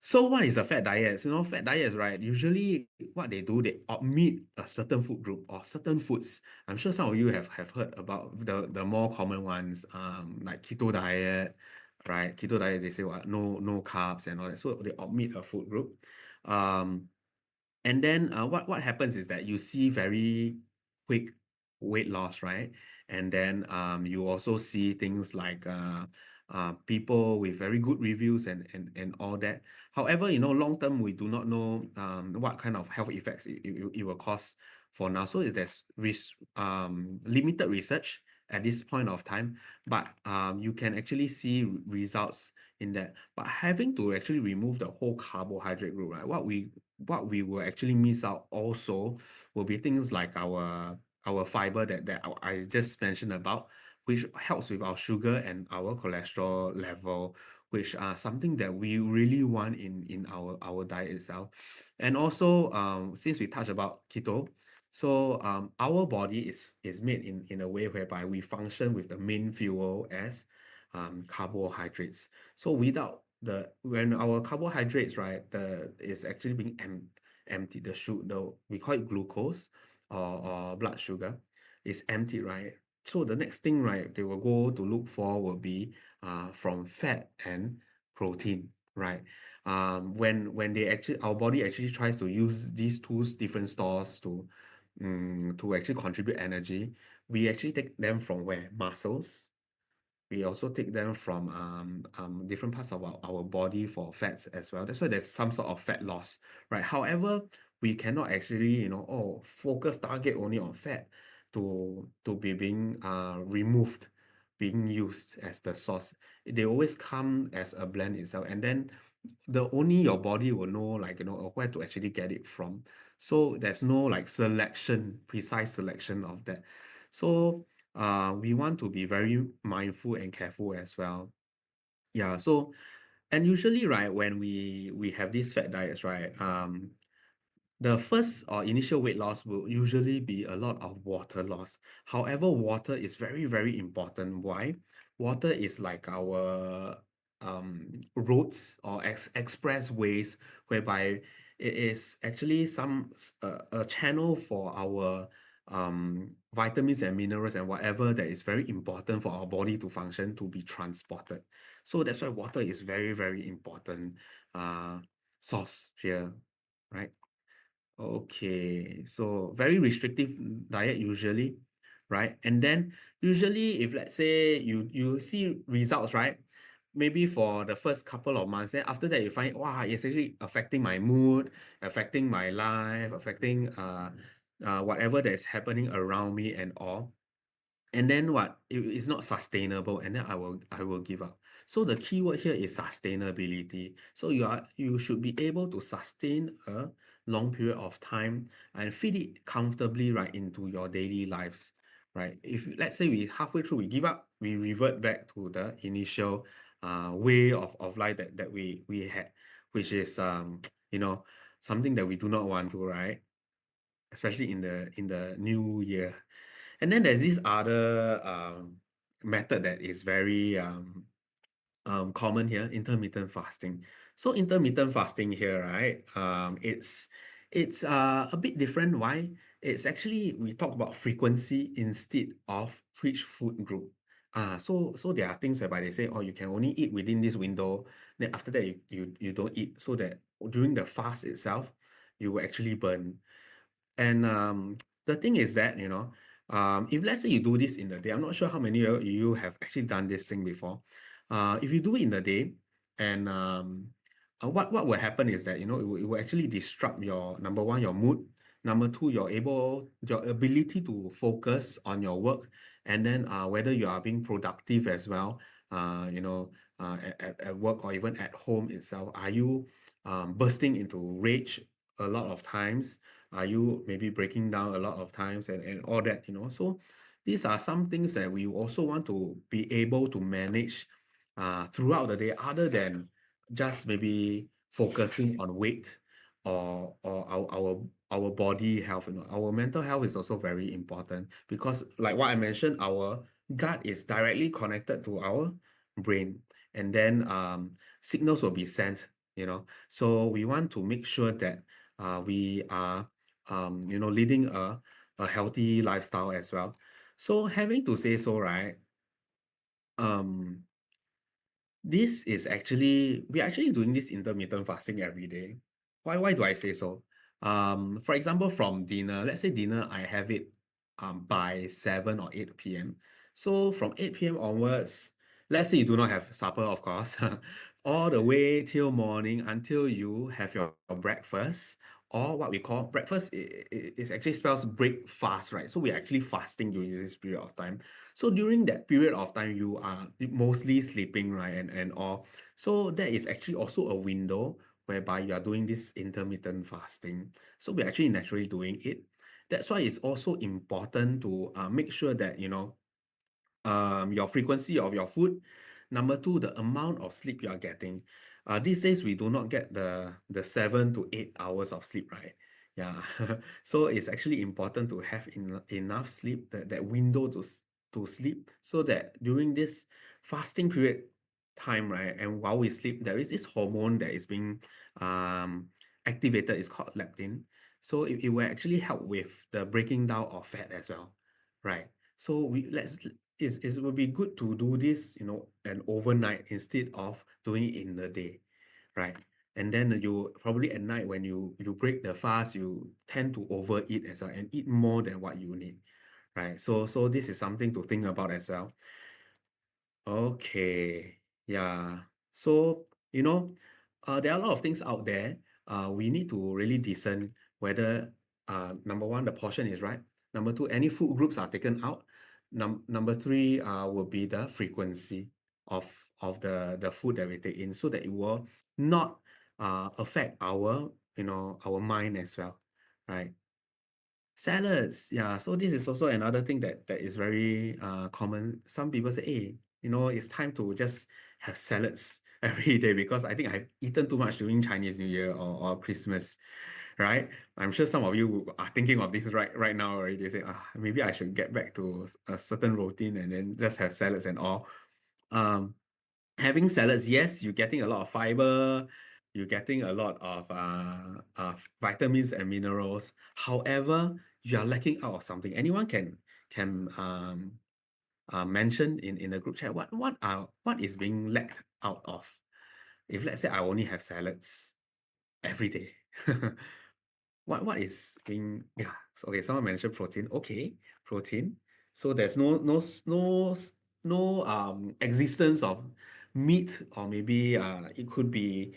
So what is a fat diet? Fat diets, right? Usually what they do, they omit a certain food group or certain foods. I'm sure some of you have heard about the more common ones, like keto diet, right? Keto diet, they say what, no carbs and all that. So they omit a food group. And then what happens is that you see very quick weight loss, right? And then you also see things like people with very good reviews and all that. However, long term, we do not know what kind of health effects it will cause for now. So there's limited research at this point of time, but you can actually see results in that. But having to actually remove the whole carbohydrate group, right? What we will actually miss out also will be things like our fiber that I just mentioned about, which helps with our sugar and our cholesterol level, which are something that we really want in our diet itself. And also, since we touched about keto, so our body is made in a way whereby we function with the main fuel as carbohydrates. So when our carbohydrates, right, is actually being emptied, we call it glucose or blood sugar, is empty, right? So the next thing, right, they will go to look for will be from fat and protein, right? When our body actually tries to use these two different stores to actually contribute energy, we actually take them from where? Muscles. We also take them from different parts of our body for fats as well. That's why there's some sort of fat loss, right? However, we cannot actually, focus target only on fat to be being removed, being used as the source. They always come as a blend itself, and then the only your body will know, like, where to actually get it from. So there's no like precise selection of that. So we want to be very mindful and careful as well. Yeah, so and usually, right, when we have these fat diets, right, the first or initial weight loss will usually be a lot of water loss. However, water is very, very important. Why? Water is like our roads or expressways whereby it is actually a channel for our vitamins and minerals and whatever that is very important for our body to function to be transported. So that's why water is very, very important source here, right? Okay, so very restrictive diet usually, right? And then usually if let's say you see results, right? Maybe for the first couple of months, then after that you find, wow, it's actually affecting my mood, affecting my life, affecting whatever that's happening around me and all. And then what? It's not sustainable, and then I will give up. So the key word here is sustainability. So you should be able to sustain a long period of time and fit it comfortably right into your daily lives, right? If let's say we halfway through we give up, we revert back to the initial way of life that we had, which is you know something that we do not want to, right? Especially in the new year. And then there's this other method that is very common here, intermittent fasting. So intermittent fasting here, right? It's a bit different. Why? It's actually we talk about frequency instead of which food group. So there are things whereby they say, oh, you can only eat within this window. Then after that, you don't eat, so that during the fast itself, you will actually burn. And the thing is that, if let's say you do this in the day, I'm not sure how many of you have actually done this thing before. If you do it in the day, and what will happen is that, it will actually disrupt your, number one, your mood. Number two, your ability to focus on your work, and then whether you are being productive as well, at work or even at home itself. Are you bursting into rage a lot of times? Are you maybe breaking down a lot of times and all that? So these are some things that we also want to be able to manage throughout the day, other than just maybe focusing on weight or our body health. Our mental health is also very important, because like what I mentioned, our gut is directly connected to our brain, and then signals will be sent. So we want to make sure that we are leading a healthy lifestyle as well. So having to say so, right? Um, this is actually we're actually doing this intermittent fasting every day. Why do I say so? For example, from dinner, let's say dinner, I have it by 7 or 8 p.m. So from 8 p.m. onwards, let's say you do not have supper, of course, all the way till morning until you have your breakfast, or what we call breakfast is actually spells break fast, right? So we're actually fasting during this period of time. So during that period of time, you are mostly sleeping, right? And all. So that is actually also a window whereby you are doing this intermittent fasting. So we're actually naturally doing it. That's why it's also important to make sure that, your frequency of your food. Number two, the amount of sleep you are getting. These days we do not get the 7 to 8 hours of sleep, right? Yeah. So it's actually important to have enough sleep, that window to sleep, so that during this fasting period time, right, and while we sleep, there is this hormone that is being um activated. It's called leptin. So it will actually help with the breaking down of fat as well, right? So it will be good to do this, an overnight instead of doing it in the day, right? And then you probably at night, when you break the fast, you tend to overeat as well and eat more than what you need, right? So this is something to think about as well. Okay, yeah. So, there are a lot of things out there. We need to really discern whether, number one, the portion is right. Number two, any food groups are taken out. Number three, will be the frequency of the food that we take in, so that it will not affect our mind as well, right? Salads, yeah. So this is also another thing that is very common. Some people say, hey, it's time to just have salads every day, because I think I've eaten too much during Chinese New Year or Christmas, right? I'm sure some of you are thinking of this right now already. They say, maybe I should get back to a certain routine and then just have salads and all. Um, having salads, yes, you're getting a lot of fiber, you're getting a lot of vitamins and minerals. However, you are lacking out of something. Anyone can mention in the group chat what is being lacked out of. If let's say I only have salads every day, what is being, yeah, okay, someone mentioned protein. Okay, protein. So there's no existence of meat, or maybe it could be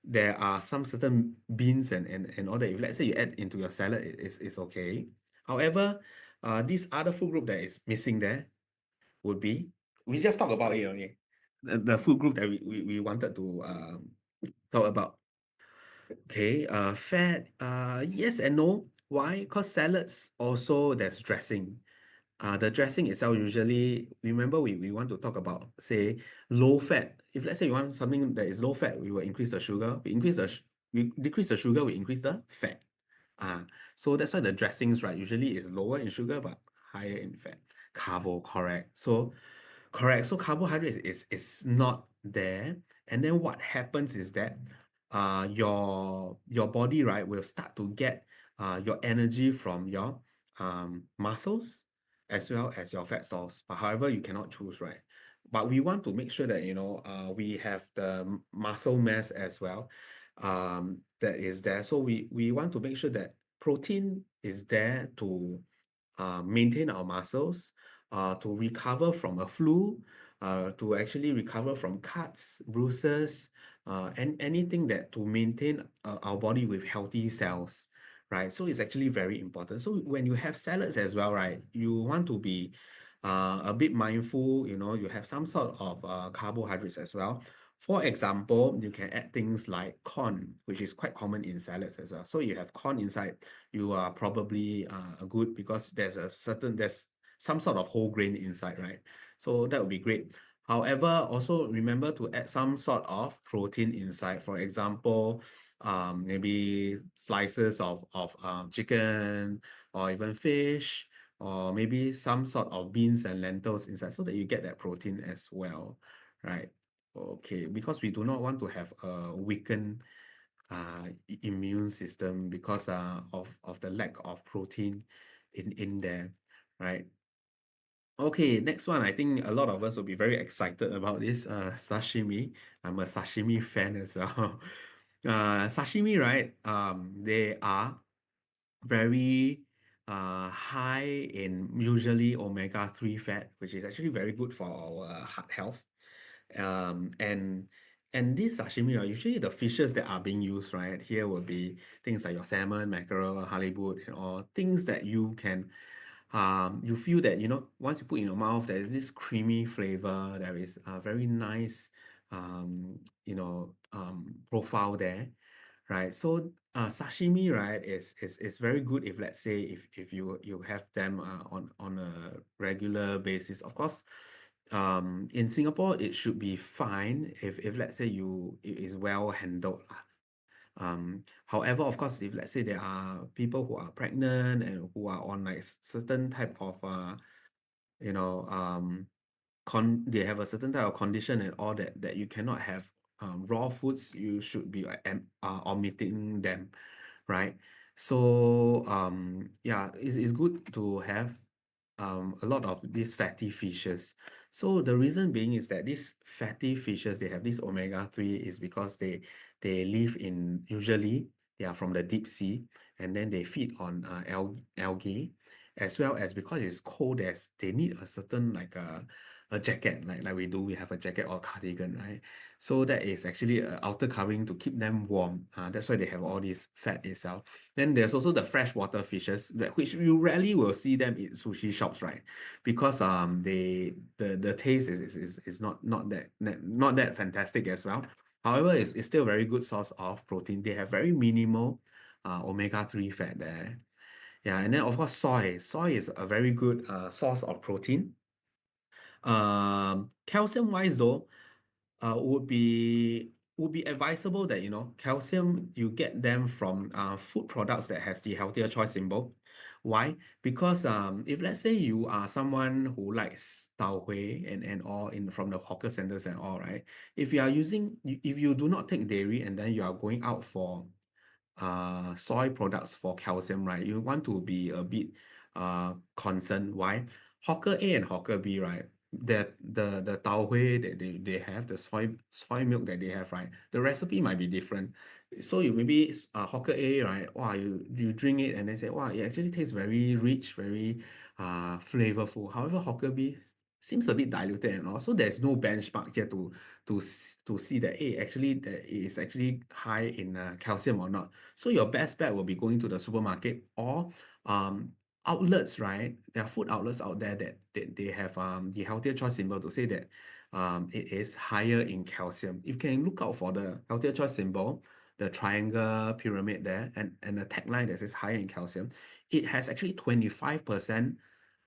there are some certain beans and all that. If let's say you add into your salad, it's okay. However, this other food group that is missing there would be, we just talk about it only. The food group that we wanted to talk about. Okay, fat, yes and no. Why? Because salads also there's dressing. The dressing itself usually, remember we want to talk about, say, low fat. If let's say you want something that is low fat, we will increase the sugar. We decrease the sugar, we increase the fat. Uh, so that's why the dressings, right, usually is lower in sugar but higher in fat. Carbo, correct. So correct. So carbohydrates is not there. And then what happens is that your body, right, will start to get your energy from your muscles as well as your fat stores. But however, you cannot choose, right? But we want to make sure that we have the muscle mass as well, that is there. So we want to make sure that protein is there to maintain our muscles, to recover from a flu, to actually recover from cuts, bruises, and anything that to maintain our body with healthy cells, right? So it's actually very important. So when you have salads as well, right, you want to be a bit mindful, you have some sort of carbohydrates as well. For example, you can add things like corn, which is quite common in salads as well. So you have corn inside, you are probably good, because there's some sort of whole grain inside, right? So that would be great. However, also remember to add some sort of protein inside. For example, maybe slices of chicken, or even fish, or maybe some sort of beans and lentils inside, so that you get that protein as well, right? Okay, because we do not want to have a weakened immune system because of the lack of protein in there, right? Okay, next one. I think a lot of us will be very excited about this sashimi. I'm a sashimi fan as well. Sashimi, right? They are very high in usually omega-3 fat, which is actually very good for our heart health. And these sashimi are usually the fishes that are being used, right? Here will be things like your salmon, mackerel, halibut, and all things that you feel that, once you put in your mouth, there is this creamy flavor. There is a very nice, profile there, right? So sashimi, right, is very good if, let's say, if you have them on a regular basis. Of course, in Singapore, it should be fine if let's say it is well handled lah. However, of course, if let's say there are people who are pregnant and who are on like certain type of you know they have a certain type of condition and all that you cannot have raw foods, you should be omitting them, right? So yeah, it's good to have a lot of these fatty fishes. So the reason being is that these fatty fishes, they have this omega-3, is because they live in, usually they are from the deep sea, and then they feed on algae, as well as because it's cold, as they need a certain, like a jacket, like we have a jacket or cardigan, right? So that is actually a outer covering to keep them warm. That's why they have all this fat itself. Then there's also the freshwater fishes, which you rarely will see them in sushi shops, right? Because the taste is not that fantastic as well. However, it's still a very good source of protein. They have very minimal omega-3 fat there. Yeah, and then of course soy. Soy is a very good source of protein. Calcium wise though, would be would be advisable that, calcium, you get them from food products that has the healthier choice symbol. Why? Because if let's say you are someone who likes tau hui and all in from the hawker centers and all, right? If you are if you do not take dairy and then you are going out for soy products for calcium, right? You want to be a bit concerned. Why? Hawker A and Hawker B, right? The tau hui that they have, the soy milk that they have, right? The recipe might be different. So you maybe Hawker A, right? Wow, you drink it and then say, wow, it actually tastes very rich, very flavorful. However, Hawker B seems a bit diluted and all. So there's no benchmark here to see that, hey, actually that it is actually high in calcium or not. So your best bet will be going to the supermarket or um outlets, right? There are food outlets out there that they have the healthier choice symbol to say that it is higher in calcium. You can look out for the healthier choice symbol, the triangle pyramid there, and the tagline that says higher in calcium. It has actually 25%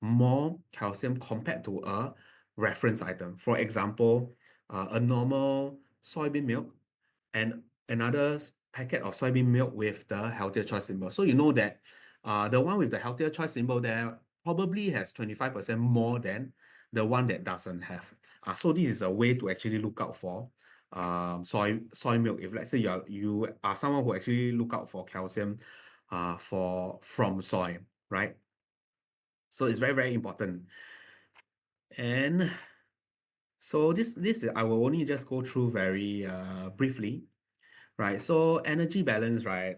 more calcium compared to a reference item. For example, a normal soybean milk and another packet of soybean milk with the healthier choice symbol. So you know that the one with the healthier choice symbol there probably has 25% more than the one that doesn't have. So this is a way to actually look out for soy milk. If let's say you are someone who actually look out for calcium from soy, right? So it's very, very important. And so this I will only just go through very briefly. Right, so energy balance, right?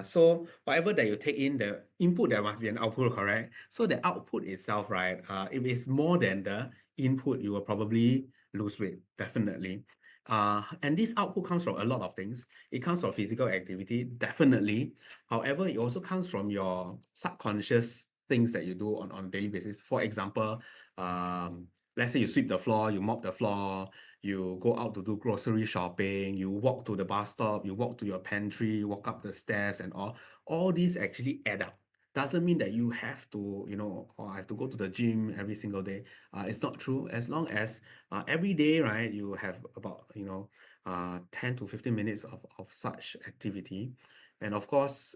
So whatever that you take in, the input, there must be an output, correct? So the output itself, right? If it's more than the input, you will probably lose weight, definitely. And this output comes from a lot of things. It comes from physical activity, definitely. However, it also comes from your subconscious things that you do on a daily basis. For example, let's say you sweep the floor, you mop the floor, you go out to do grocery shopping, you walk to the bus stop, you walk to your pantry, you walk up the stairs and all these actually add up. Doesn't mean that you have to, or I have to go to the gym every single day. It's not true. As long as every day, right, you have about, 10 to 15 minutes of such activity. And of course,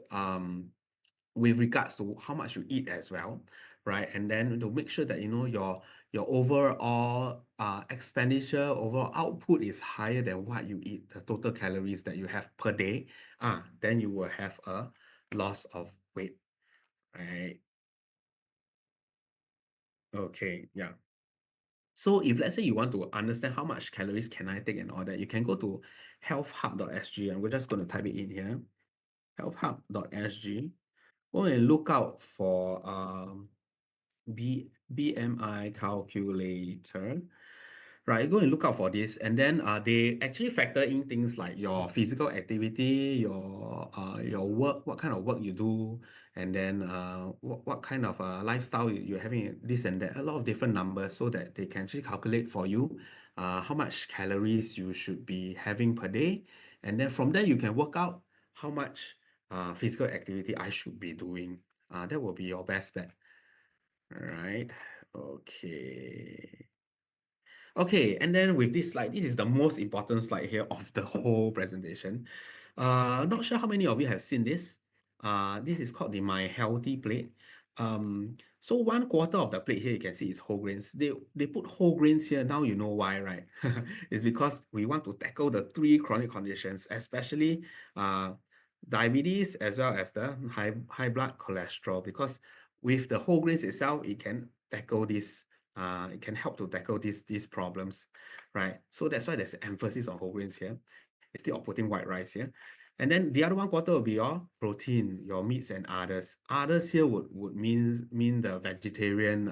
with regards to how much you eat as well, right? And then to make sure that your overall expenditure, overall output is higher than what you eat, the total calories that you have per day, then you will have a loss of weight, right? Okay, yeah. So if let's say you want to understand how much calories can I take and all that, you can go to healthhub.sg, and we're just going to type it in here, healthhub.sg. Go and look out for BMI calculator. Right, go and look out for this, and then they actually factor in things like your physical activity, your work, what kind of work you do, and then what kind of lifestyle you're having, this and that, a lot of different numbers, so that they can actually calculate for you how much calories you should be having per day, and then from there you can work out how much physical activity I should be doing. That will be your best bet. All right. Okay. Okay, and then with this slide, this is the most important slide here of the whole presentation. Not sure how many of you have seen this. This is called the My Healthy Plate. So 1/4 of the plate here you can see is whole grains. They put whole grains here. Now you know why, right? It's because we want to tackle the 3 chronic conditions, especially diabetes as well as the high blood cholesterol. Because with the whole grains itself, it can tackle this it can help to tackle these problems, right? So that's why there's emphasis on whole grains here instead of putting white rice here. And then the other 1/4 will be your protein, your meats and others. Others here would mean the vegetarian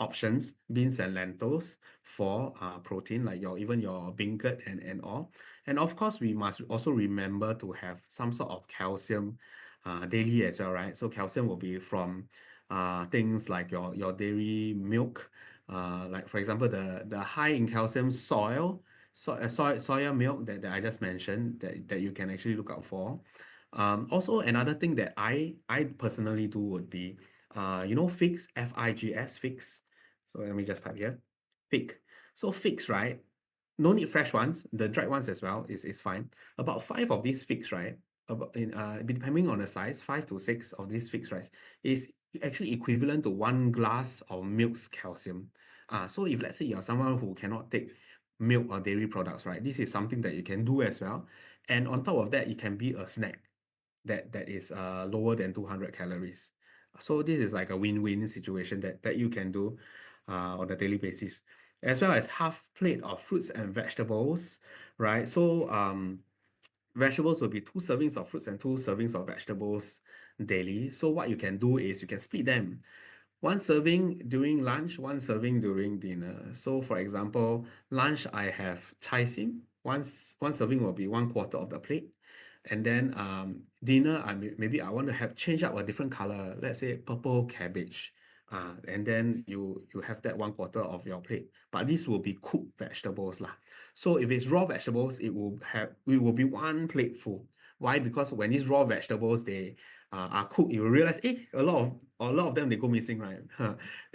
options, beans and lentils for protein, like even your beancurd and all. And of course, we must also remember to have some sort of calcium daily as well, right? So calcium will be from things like your dairy milk, like for example the high in calcium soya milk that I just mentioned, that you can actually look out for. Also another thing that I personally do would be figs, FIGS, figs. So let me just type here, fig. So figs, right? no need fresh ones. The dried ones as well is fine. About five of these fixed, right? About in depending on the size, 5 to 6 of these fixed rice is actually equivalent to 1 glass of milk's calcium. So if let's say you're someone who cannot take milk or dairy products, right? This is something that you can do as well. And on top of that, it can be a snack that is lower than 200 calories. So this is like a win-win situation that you can do on a daily basis, as well as half plate of fruits and vegetables, right? So vegetables will be 2 servings of fruits and 2 servings of vegetables daily. So what you can do is you can split them. 1 serving during lunch, 1 serving during dinner. So for example, lunch I have chai sim. One serving will be 1/4 of the plate. And then dinner maybe I want to have change up a different color. Let's say purple cabbage. And then you have that 1/4 of your plate. But this will be cooked vegetables lah. So if it's raw vegetables, it will be 1 plate full. Why? Because when these raw vegetables they are cooked, you will realize, a lot of them they go missing, right?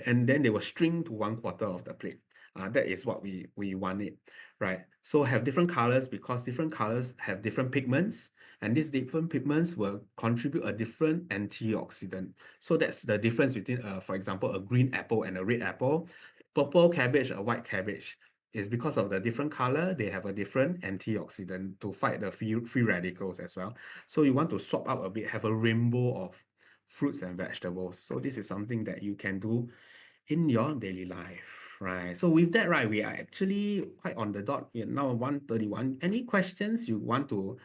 And then they will string to 1/4 of the plate. That is what we want it, right? So have different colors because different colors have different pigments, and these different pigments will contribute a different antioxidant. So that's the difference between, for example, a green apple and a red apple. Purple cabbage, a white cabbage is because of the different color, they have a different antioxidant to fight the free radicals as well. So you want to swap up a bit, have a rainbow of fruits and vegetables. So this is something that you can do in your daily life, right? So with that, right, we are actually quite on the dot. We are now 1:31. Any questions you want to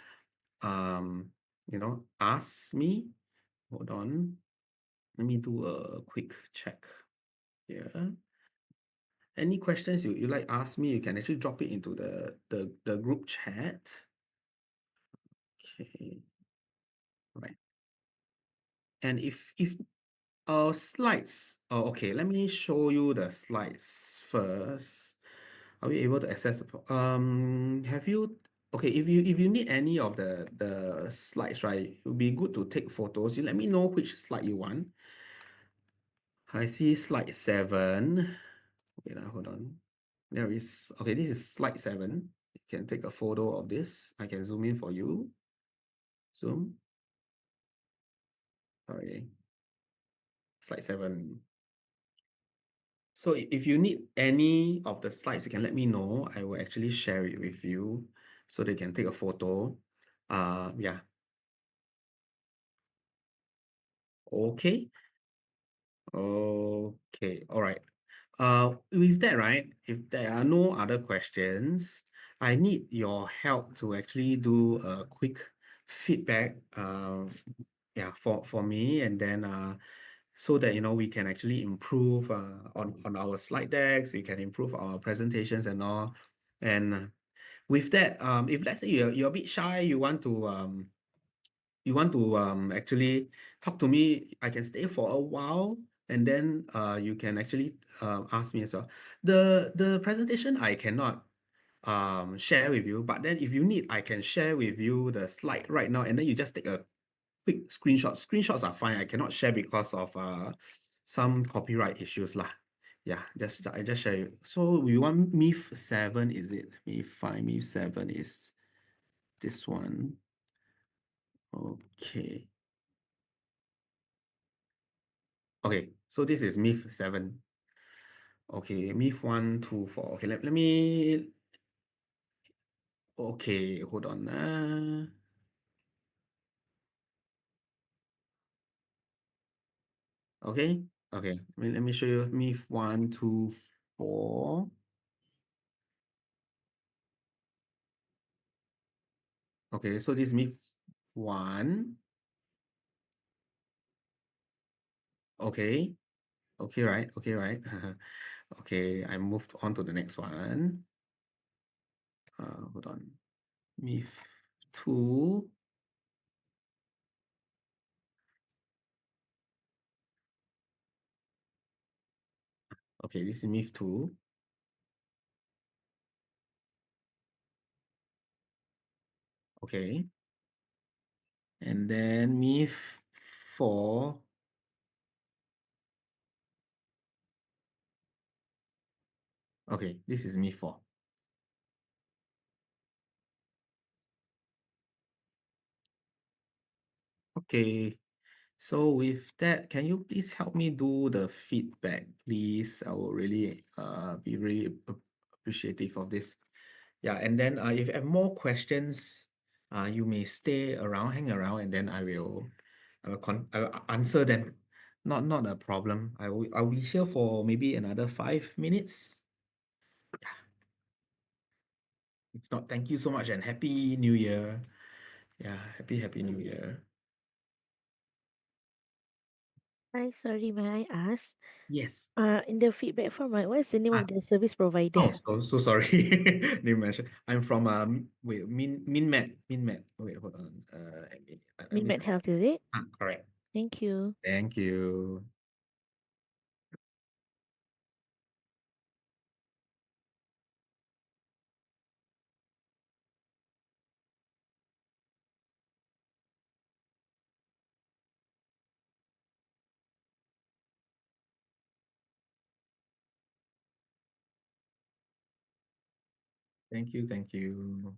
ask me? Hold on. Let me do a quick check here. Any questions you like ask me, you can actually drop it into the group chat. Okay, right. And if slides, oh, okay, let me show you the slides first. Are we able to access have you, okay, if you need any of the slides, right, it would be good to take photos. You let me know which slide you want. I see slide 7. Wait, hold on. There is, okay, this is slide 7. You can take a photo of this. I can zoom in for you. Zoom. Sorry. Slide 7. So if you need any of the slides, you can let me know. I will actually share it with you so they can take a photo. Yeah. Okay. Okay. All right. With that, right, if there are no other questions, I need your help to actually do a quick feedback, yeah, for me, and then so that we can actually improve on our slide decks, we can improve our presentations and all. And with that, if let's say you're a bit shy, you want to actually talk to me, I can stay for a while, and then you can actually ask me as well. The presentation I cannot share with you, but then if you need, I can share with you the slide right now, and then you just take a quick screenshot. Screenshots are fine. I cannot share because of some copyright issues lah. Yeah, I just share you. So we want MIF 7, is it? Let me find MIF 7 is this one. Okay. Okay, so this is MIF 7. Okay, MIF 1, 2, 4. Okay, let me. Okay, hold on. Okay, okay. Let me show you MIF 1, 2, 4. Okay, so this MIF 1. Okay. Okay, right. Okay, right. Okay, I moved on to the next one. Hold on. MIF 2. Okay, this is MIF 2. Okay. And then MIF 4. Okay, this is MIF 4. Okay. So with that, can you please help me do the feedback, please? I will really be really appreciative of this. Yeah, and then if you have more questions, you may stay around, hang around, and then I will answer them. Not a problem. I'll be here for maybe another 5 minutes. If not, thank you so much and happy New Year. Yeah, happy New Year. Hi, sorry, may I ask? Yes. In the feedback form, right, what is the name Ah, of the service provider? oh, so sorry. Didn't mention. I'm from wait, MinMed. Wait, hold on. Let me Minmet Health, is it? correct. Thank you. Thank you. Thank you. Thank you.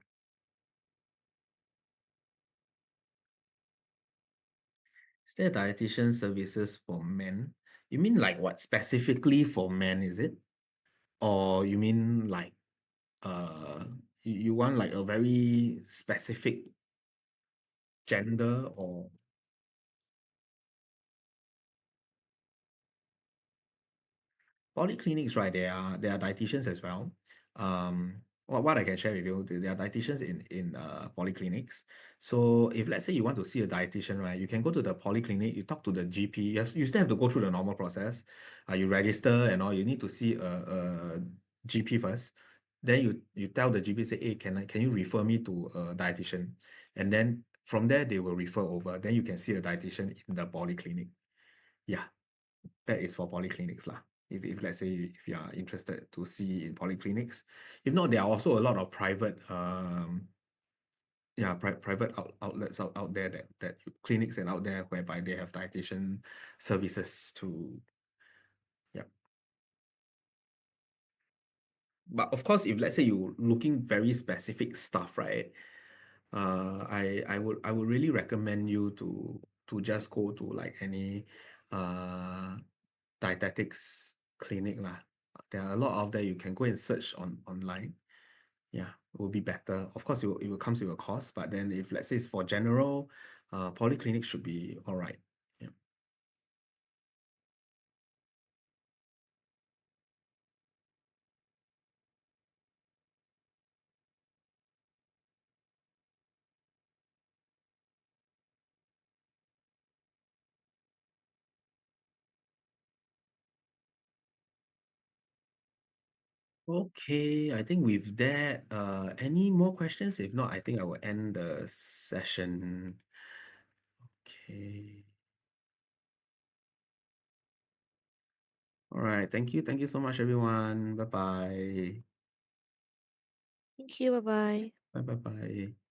Is there dietitian services for men? You mean like what specifically for men, is it? Or you mean like uh you want like a very specific gender or polyclinics, right? There are dietitians as well. What I can share with you, there are dietitians in polyclinics. So if let's say you want to see a dietitian, right, you can go to the polyclinic, you talk to the GP. Yes, you still have to go through the normal process. You register and all. You need to see a GP first. Then you tell the GP, say, hey, can you refer me to a dietitian? And then from there they will refer over. Then you can see a dietitian in the polyclinic. Yeah, that is for polyclinics lah. If let's say if you are interested to see in polyclinics. If not, there are also a lot of private private outlets out there that clinics and out there whereby they have dietitian services to. Yeah. But of course, if let's say you're looking very specific stuff, right? I would really recommend you to just go to like any uh dietetics clinic lah. There are a lot of there you can go and search online. Yeah, it will be better. Of course, it will comes with a cost, but then if let's say it's for general, polyclinic should be all right. Yeah. Okay, I think with that, any more questions? If not, I think I will end the session. Okay. All right. Thank you. Thank you so much, everyone. Bye bye. Thank you. Bye bye. Bye bye bye.